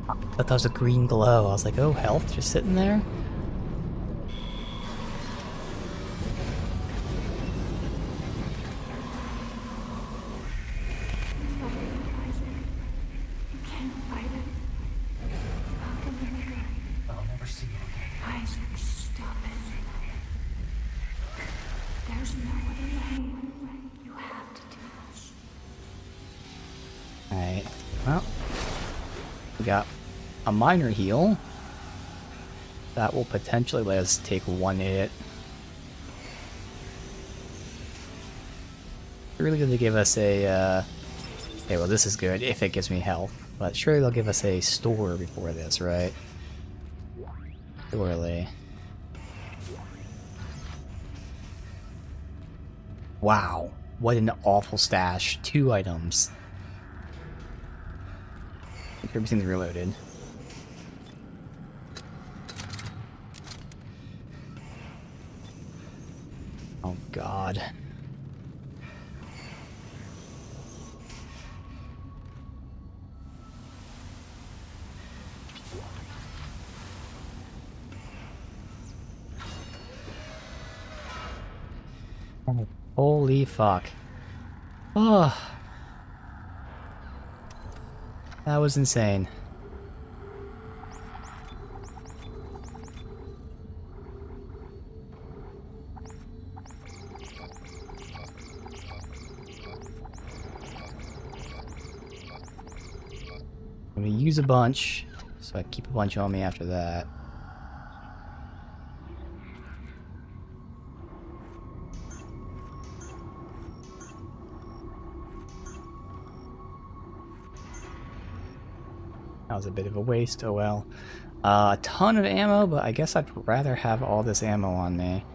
I thought that was a green glow. I was like, oh, health just sitting there? You can't fight it. How can you make it? I'll never see it again. Isaac, stop it. There's no other way. You have to do this. Alright. Well, we got a minor heal. That will potentially let us take one hit. Really good to give us a, okay, well this is good if it gives me health. But surely they'll give us a store before this, right? Surely. Wow. What an awful stash. 2 items. I think everything's reloaded. Oh god. Oh, holy fuck. Oh. That was insane. I'm gonna use a bunch, so I keep a bunch on me after that. That was a bit of a waste, oh well. A ton of ammo, but I guess I'd rather have all this ammo on me.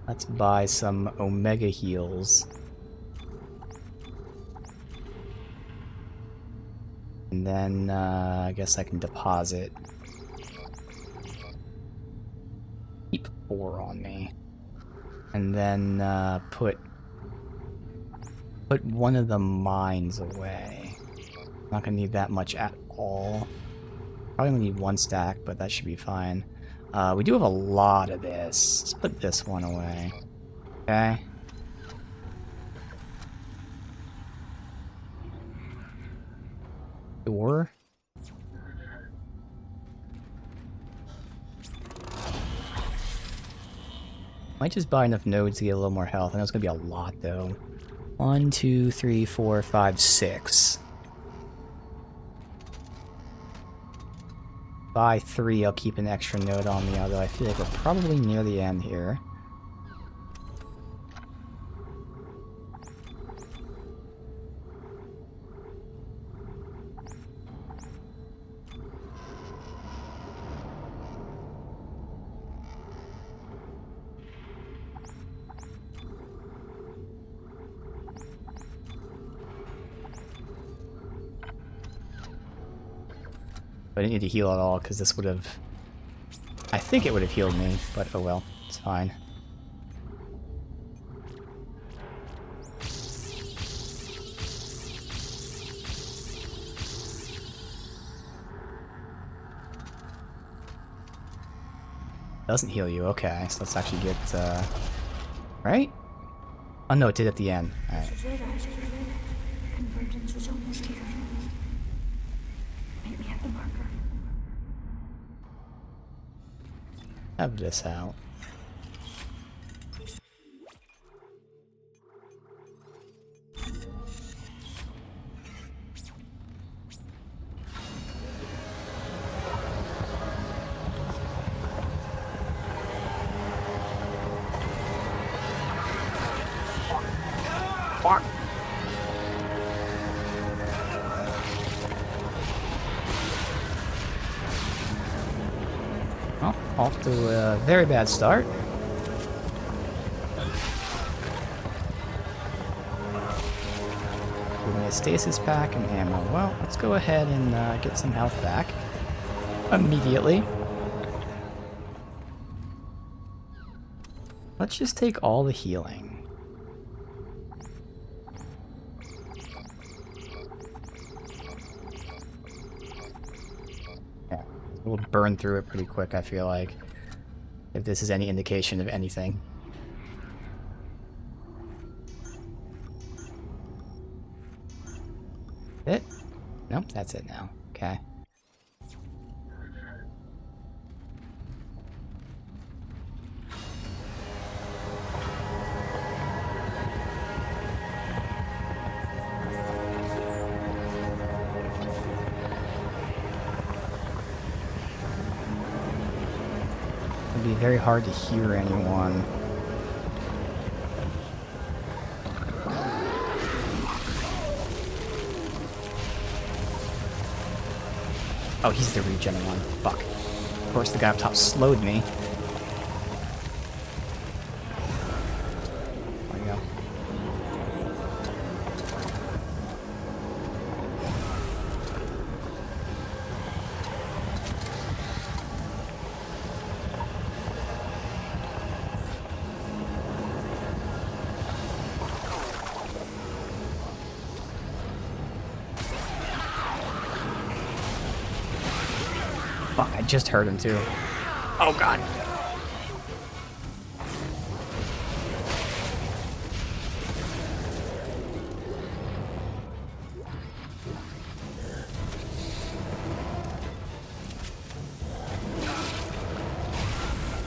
Let's buy some Omega heals. And then, I guess I can deposit. Keep 4 on me. And then, put one of the mines away. Not gonna need that much at all. Probably gonna need 1 stack, but that should be fine. We do have a lot of this. Let's put this one away. Okay. Door. Might just buy enough nodes to get a little more health. I know it's gonna be a lot though. 1, 2, 3, 4, 5, 6. Buy 3, I'll keep an extra node on me, although I feel like we're probably near the end here. I didn't need to heal at all, because this would have... I think it would have healed me, but oh well, it's fine. Doesn't heal you, okay, so let's actually get, right? Oh no, it did at the end. Alright. This is it, Isaac. Convergence is almost here. Meet me at the marker. Have this out. Fuck. Well, off to a very bad start. a stasis pack and ammo. Well, let's go ahead and get some health back immediately. Let's just take all the healing. Yeah, we'll burn through it pretty quick, I feel like, if this is any indication of anything. It? Nope, that's it now. Okay. It'd be very hard to hear anyone. Oh, he's the regen one. Fuck. Of course, the guy up top slowed me. There we go. Fuck, I just heard him too. Oh god.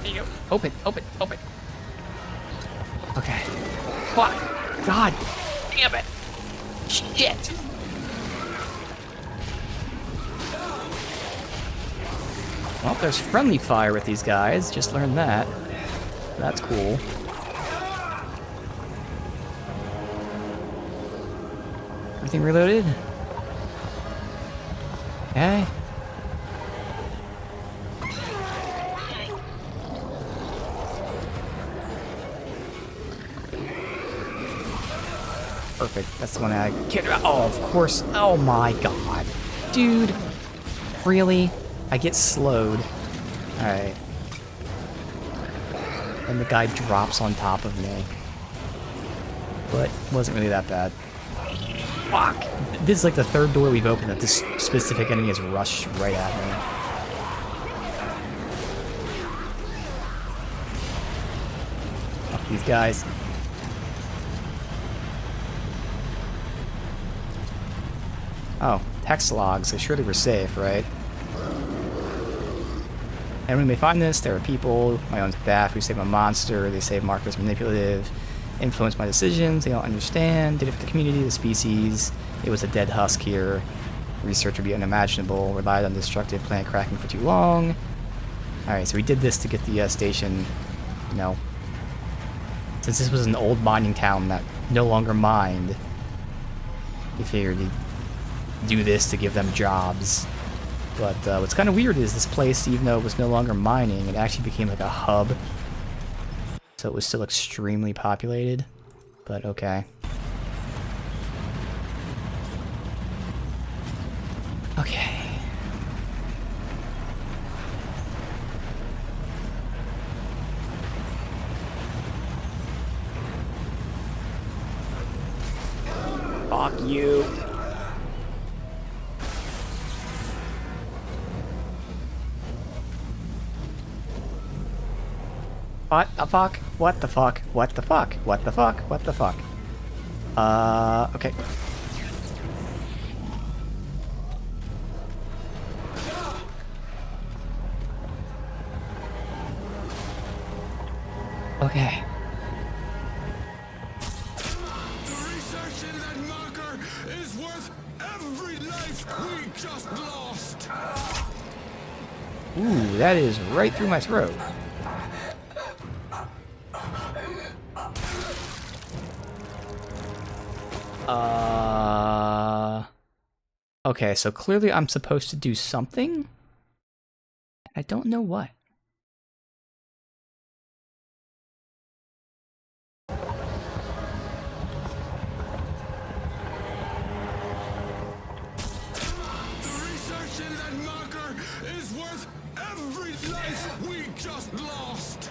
There you go. Open, open, open. Okay. Fuck. God. Damn it. Shit. Well, there's friendly fire with these guys. Just learned that. That's cool. Everything reloaded? Okay. Perfect. That's the one I cared about. Oh, of course. Oh my god. Dude. Really? I get slowed. Alright. And the guy drops on top of me. But wasn't really that bad. Fuck! This is like the third door we've opened that this specific enemy has rushed right at me. Fuck these guys. Oh, text logs. So surely we're safe, right? And when they find this, there are people, my own staff, who say I'm a monster, they say Mark was manipulative, influenced my decisions, they don't understand, did it for the community, the species, it was a dead husk here, research would be unimaginable, relied on destructive plant cracking for too long. Alright, so we did this to get the station, you know, since this was an old mining town that no longer mined, we figured we'd do this to give them jobs. But what's kind of weird is this place, even though it was no longer mining, it actually became like a hub. So it was still extremely populated. But okay. Okay. Fuck you. What the fuck? What the fuck? What the fuck? What the fuck? What the fuck? Okay. Okay. The research in that marker is worth every life we just lost. Ooh, that is right through my throat. Okay, so clearly I'm supposed to do something. I don't know what. every life we just lost.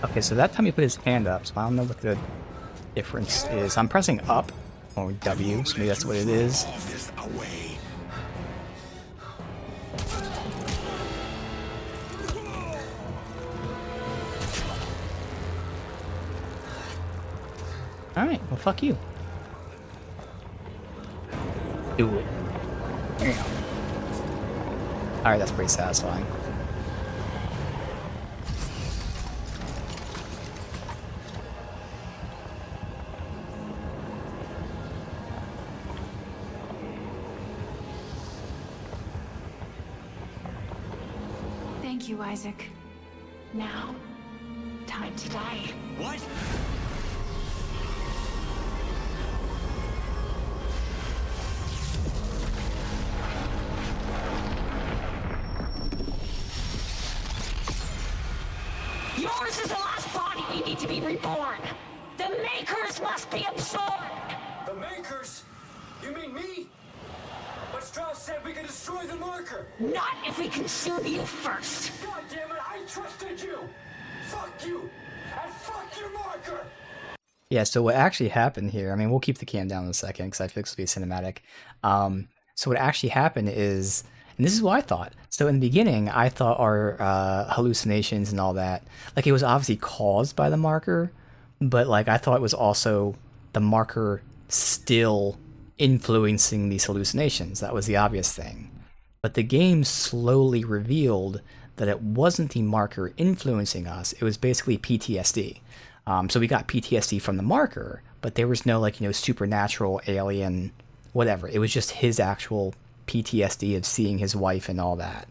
Okay, so that time he put his hand up, so I don't know what the difference is. I'm pressing up, or W, so maybe that's what it is. Alright, well fuck you. Do it. Damn. Alright, that's pretty satisfying. Thank you, Isaac. Now, time to die. What? Yours is the last body we need to be reborn. The Makers must be absorbed. The Makers? You mean me? But Strauss said we could destroy the marker. Not if we consume you first. God damn it, I trusted you! Fuck you! And fuck your marker! Yeah, so what actually happened here, I mean, we'll keep the cam down in a second because I feel this will be cinematic. So what actually happened is, and this is what I thought. So in the beginning, I thought our hallucinations and all that, like it was obviously caused by the marker, but like I thought it was also the marker still influencing these hallucinations. That was the obvious thing. But the game slowly revealed that it wasn't the marker influencing us. It was basically PTSD. So we got PTSD from the marker, but there was no like, you know, supernatural alien, whatever. It was just his actual PTSD of seeing his wife and all that.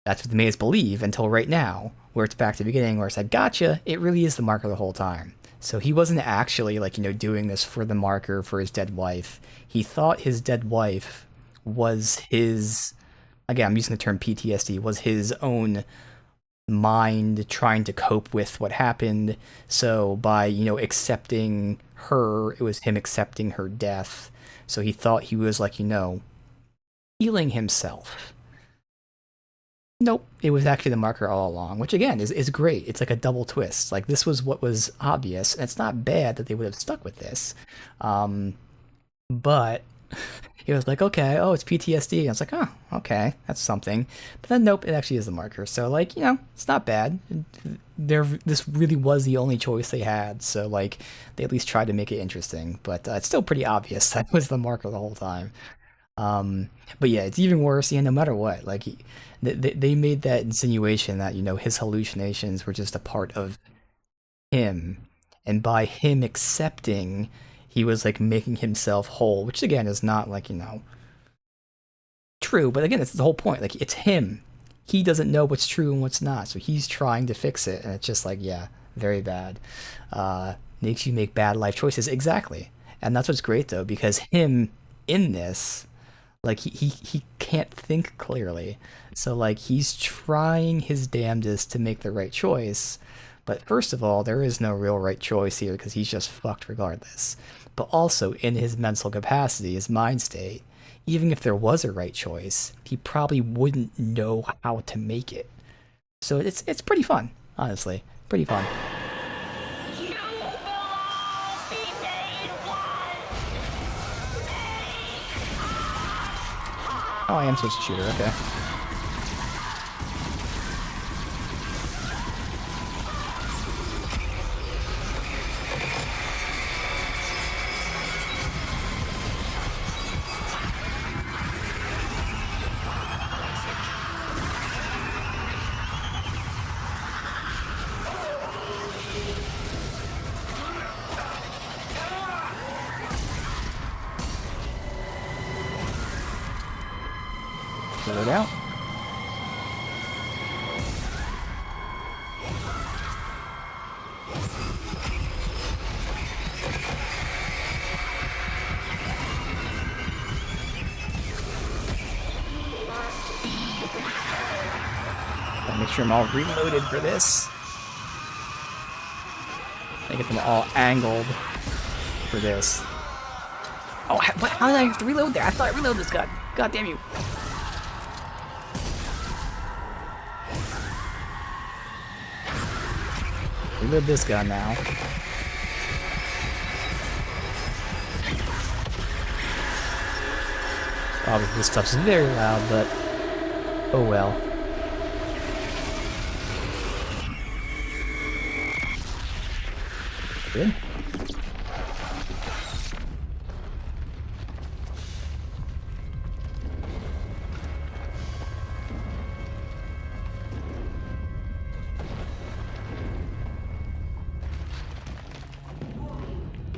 That's what they made us believe until right now, where it's back to the beginning, where it's like, gotcha, it really is the marker the whole time. So he wasn't actually like, you know, doing this for the marker for his dead wife. He thought his dead wife was his, again, I'm using the term PTSD, was his own mind trying to cope with what happened. So by, you know, accepting her, it was him accepting her death. So he thought he was like, you know, healing himself. Nope, it was actually the marker all along, which again is great. It's like a double twist. Like this was what was obvious, and it's not bad that they would have stuck with this. But he was like, okay, oh, it's PTSD. And I was like, oh, okay, that's something. But then nope, it actually is the marker. So like, you know, it's not bad. This really was the only choice they had. So like, they at least tried to make it interesting. But it's still pretty obvious that it was the marker the whole time. But yeah, it's even worse. Yeah, no matter what, like they made that insinuation that, you know, his hallucinations were just a part of him, and by him accepting, he was like making himself whole, which again is not like, you know, true. But again, it's the whole point. Like it's him. He doesn't know what's true and what's not, so he's trying to fix it, and it's just like, yeah, very bad. Makes you make bad life choices. Exactly, and that's what's great though, because him in this, like he can't think clearly, so like he's trying his damnedest to make the right choice. But first of all, there is no real right choice here because he's just fucked regardless. But also in his mental capacity, his mind state, even if there was a right choice, he probably wouldn't know how to make it. So it's pretty fun, honestly, pretty fun. Oh, I am supposed to shoot her, okay. Clear it out. Gotta make sure I'm all reloaded for this. I get them all angled for this. Oh, how did I have to reload there? I thought I reloaded this gun. God damn you. Reload this gun now. Obviously this stuff's very loud, but oh well. Good.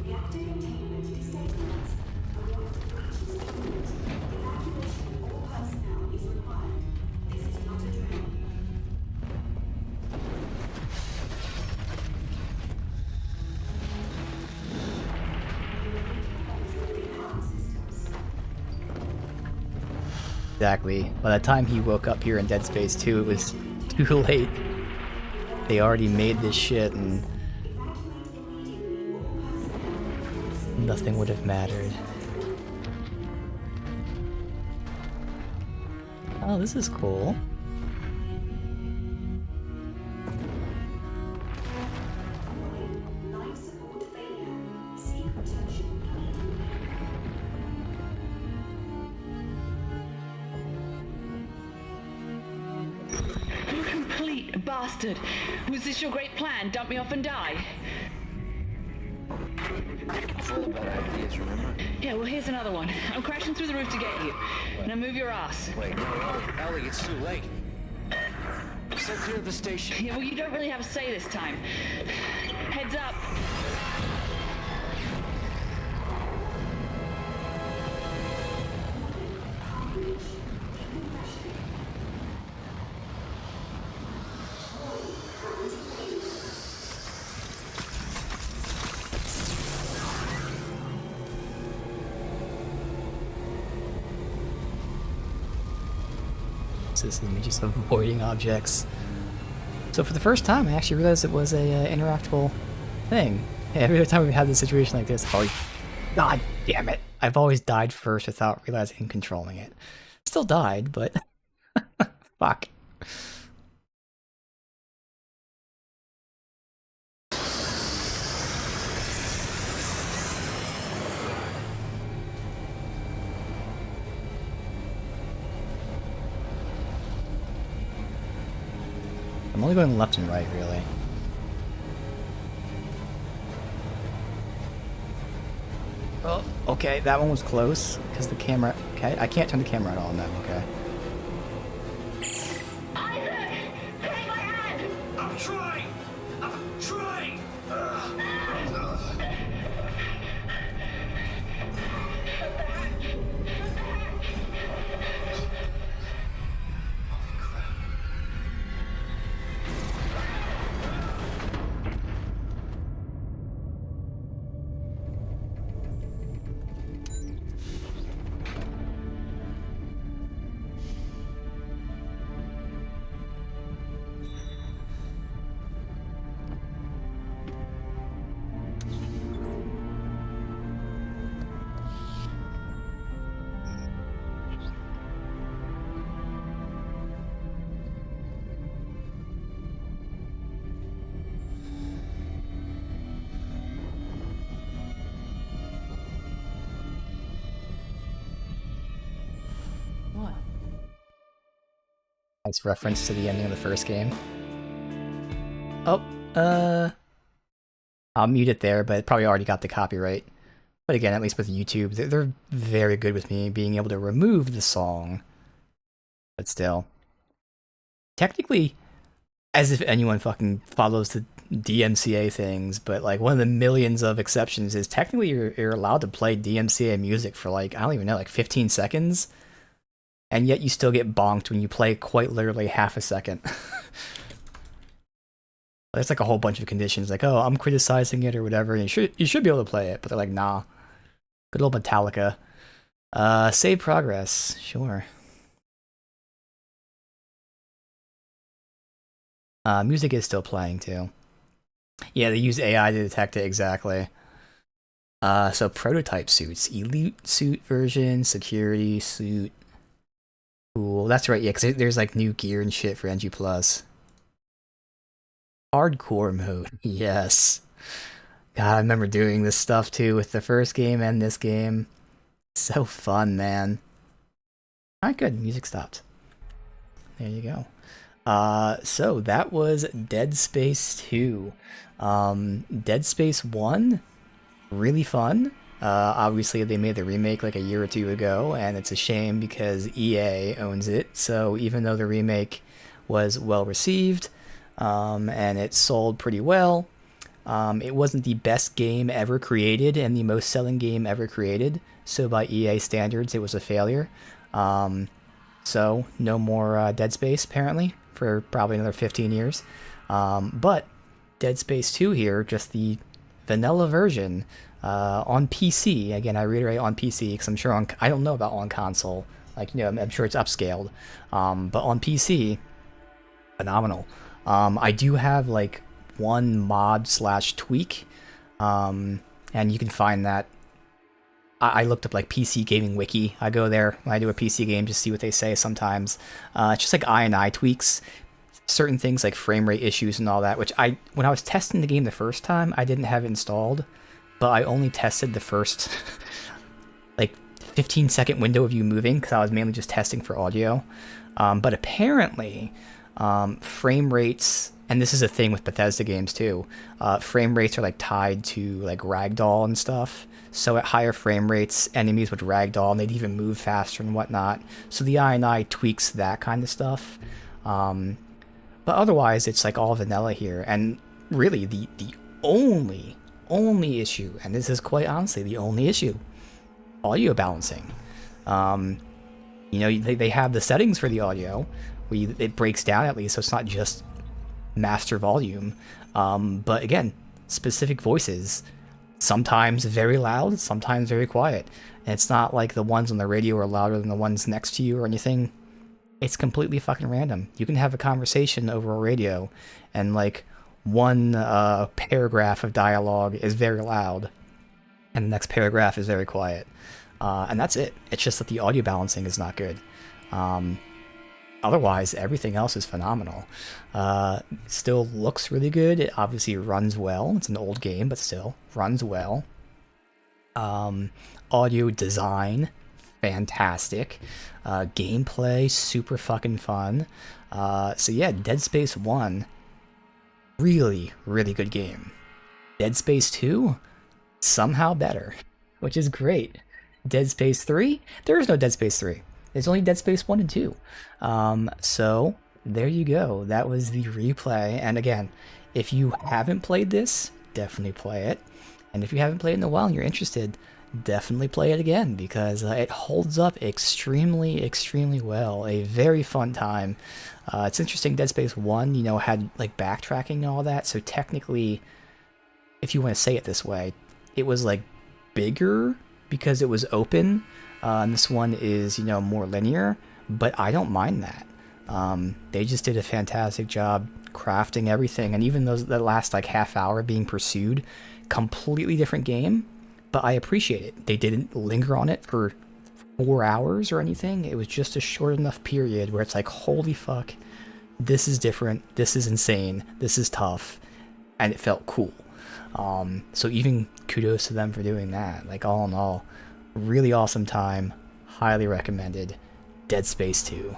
Reactor containment destabilized. A reactor breach is imminent. Evacuation of all personnel is required. This is not a drill. Exactly. By the time he woke up here in Dead Space 2, it was too late. They already made this shit and nothing would have mattered. Oh, this is cool. Life support failure. Seek protection immediately. You complete bastard! Was this your great plan? Dump me off and die? Full of bad ideas, remember? Yeah, well, here's another one. I'm crashing through the roof to get you. Now move your ass. Wait, no, Ellie, it's too late. Stay clear of the station. Yeah, well, you don't really have a say this time. Heads up. This is me just avoiding objects. So for the first time, I actually realized it was a interactable thing. Every time we've had this situation like this, I've always... God damn it! I've always died first without realizing and controlling it. Still died, but... Fuck. I'm only going left and right, really. Oh, okay, that one was close, because the camera... Okay, I can't turn the camera at all on that, okay. I'm trying! I'm trying! What? Nice reference to the ending of the first game. Oh, I'll mute it there, but it probably already got the copyright. But again, at least with YouTube, they're very good with me being able to remove the song. But still. Technically, as if anyone fucking follows the DMCA things, but like one of the millions of exceptions is technically you're allowed to play DMCA music for like, I don't even know, like 15 seconds. And yet you still get bonked when you play quite literally half a second. There's like a whole bunch of conditions, like, oh, I'm criticizing it or whatever, and you should be able to play it, but they're like, nah. Good old Metallica. Save progress, sure. Music is still playing too. Yeah, they use AI to detect it, exactly. So prototype suits, elite suit version, security suit. Cool. That's right. Yeah, because there's like new gear and shit for NG Plus. Hardcore mode. Yes. God, I remember doing this stuff too with the first game and this game. So fun, man. Alright, good. Music stopped. There you go. So that was Dead Space 2. Dead Space 1, really fun. Obviously, they made the remake like a year or two ago, and it's a shame because EA owns it. So even though the remake was well received, and it sold pretty well, it wasn't the best game ever created and the most selling game ever created. So by EA standards, it was a failure. So no more Dead Space apparently for probably another 15 years. But Dead Space 2 here, just the vanilla version on PC. Again, I reiterate on PC because I'm sure I don't know about on console. Like, you know, I'm sure it's upscaled. But on PC, phenomenal. I do have like one mod slash tweak, and you can find that. I looked up like PC Gaming Wiki. I go there when I do a PC game just see what they say sometimes. It's just like I tweaks, certain things like frame rate issues and all that, which when I was testing the game the first time, I didn't have it installed, but I only tested the first like 15-second window of you moving because I was mainly just testing for audio. But apparently, frame rates, and this is a thing with Bethesda games too, frame rates are like tied to like ragdoll and stuff. So at higher frame rates, enemies would ragdoll and they'd even move faster and whatnot. So the I tweaks that kind of stuff. But otherwise, it's like all vanilla here. And really, the only issue, and this is quite honestly the only issue, audio balancing. You know, they have the settings for the audio, where it breaks down at least, so it's not just master volume. But again, specific voices, sometimes very loud, sometimes very quiet. And it's not like the ones on the radio are louder than the ones next to you or anything. It's completely fucking random. You can have a conversation over a radio, and like one paragraph of dialogue is very loud, and the next paragraph is very quiet. And that's it. It's just that the audio balancing is not good. Otherwise, everything else is phenomenal. Still looks really good. It obviously runs well. It's an old game, but still runs well. Audio design, fantastic. Gameplay, super fucking fun. So yeah, Dead Space 1, really, really good game. Dead Space 2, somehow better, which is great. Dead Space 3, there is no Dead Space 3. There's only Dead Space 1 and 2. So there you go. That was the replay. And again, if you haven't played this, definitely play it. And if you haven't played it in a while and you're interested, definitely play it again because it holds up extremely, extremely well. A very fun time. It's interesting, Dead Space 1, you know, had like backtracking and all that. So technically, if you want to say it this way, it was like bigger because it was open. And this one is, you know, more linear, but I don't mind that. They just did a fantastic job crafting everything, and even the last like half hour being pursued, completely different game, but I appreciate it. They didn't linger on it for 4 hours or anything. It was just a short enough period where it's like, holy fuck, this is different, this is insane, this is tough, and it felt cool. So even kudos to them for doing that. Like, all in all, really awesome time, highly recommended. Dead Space 2.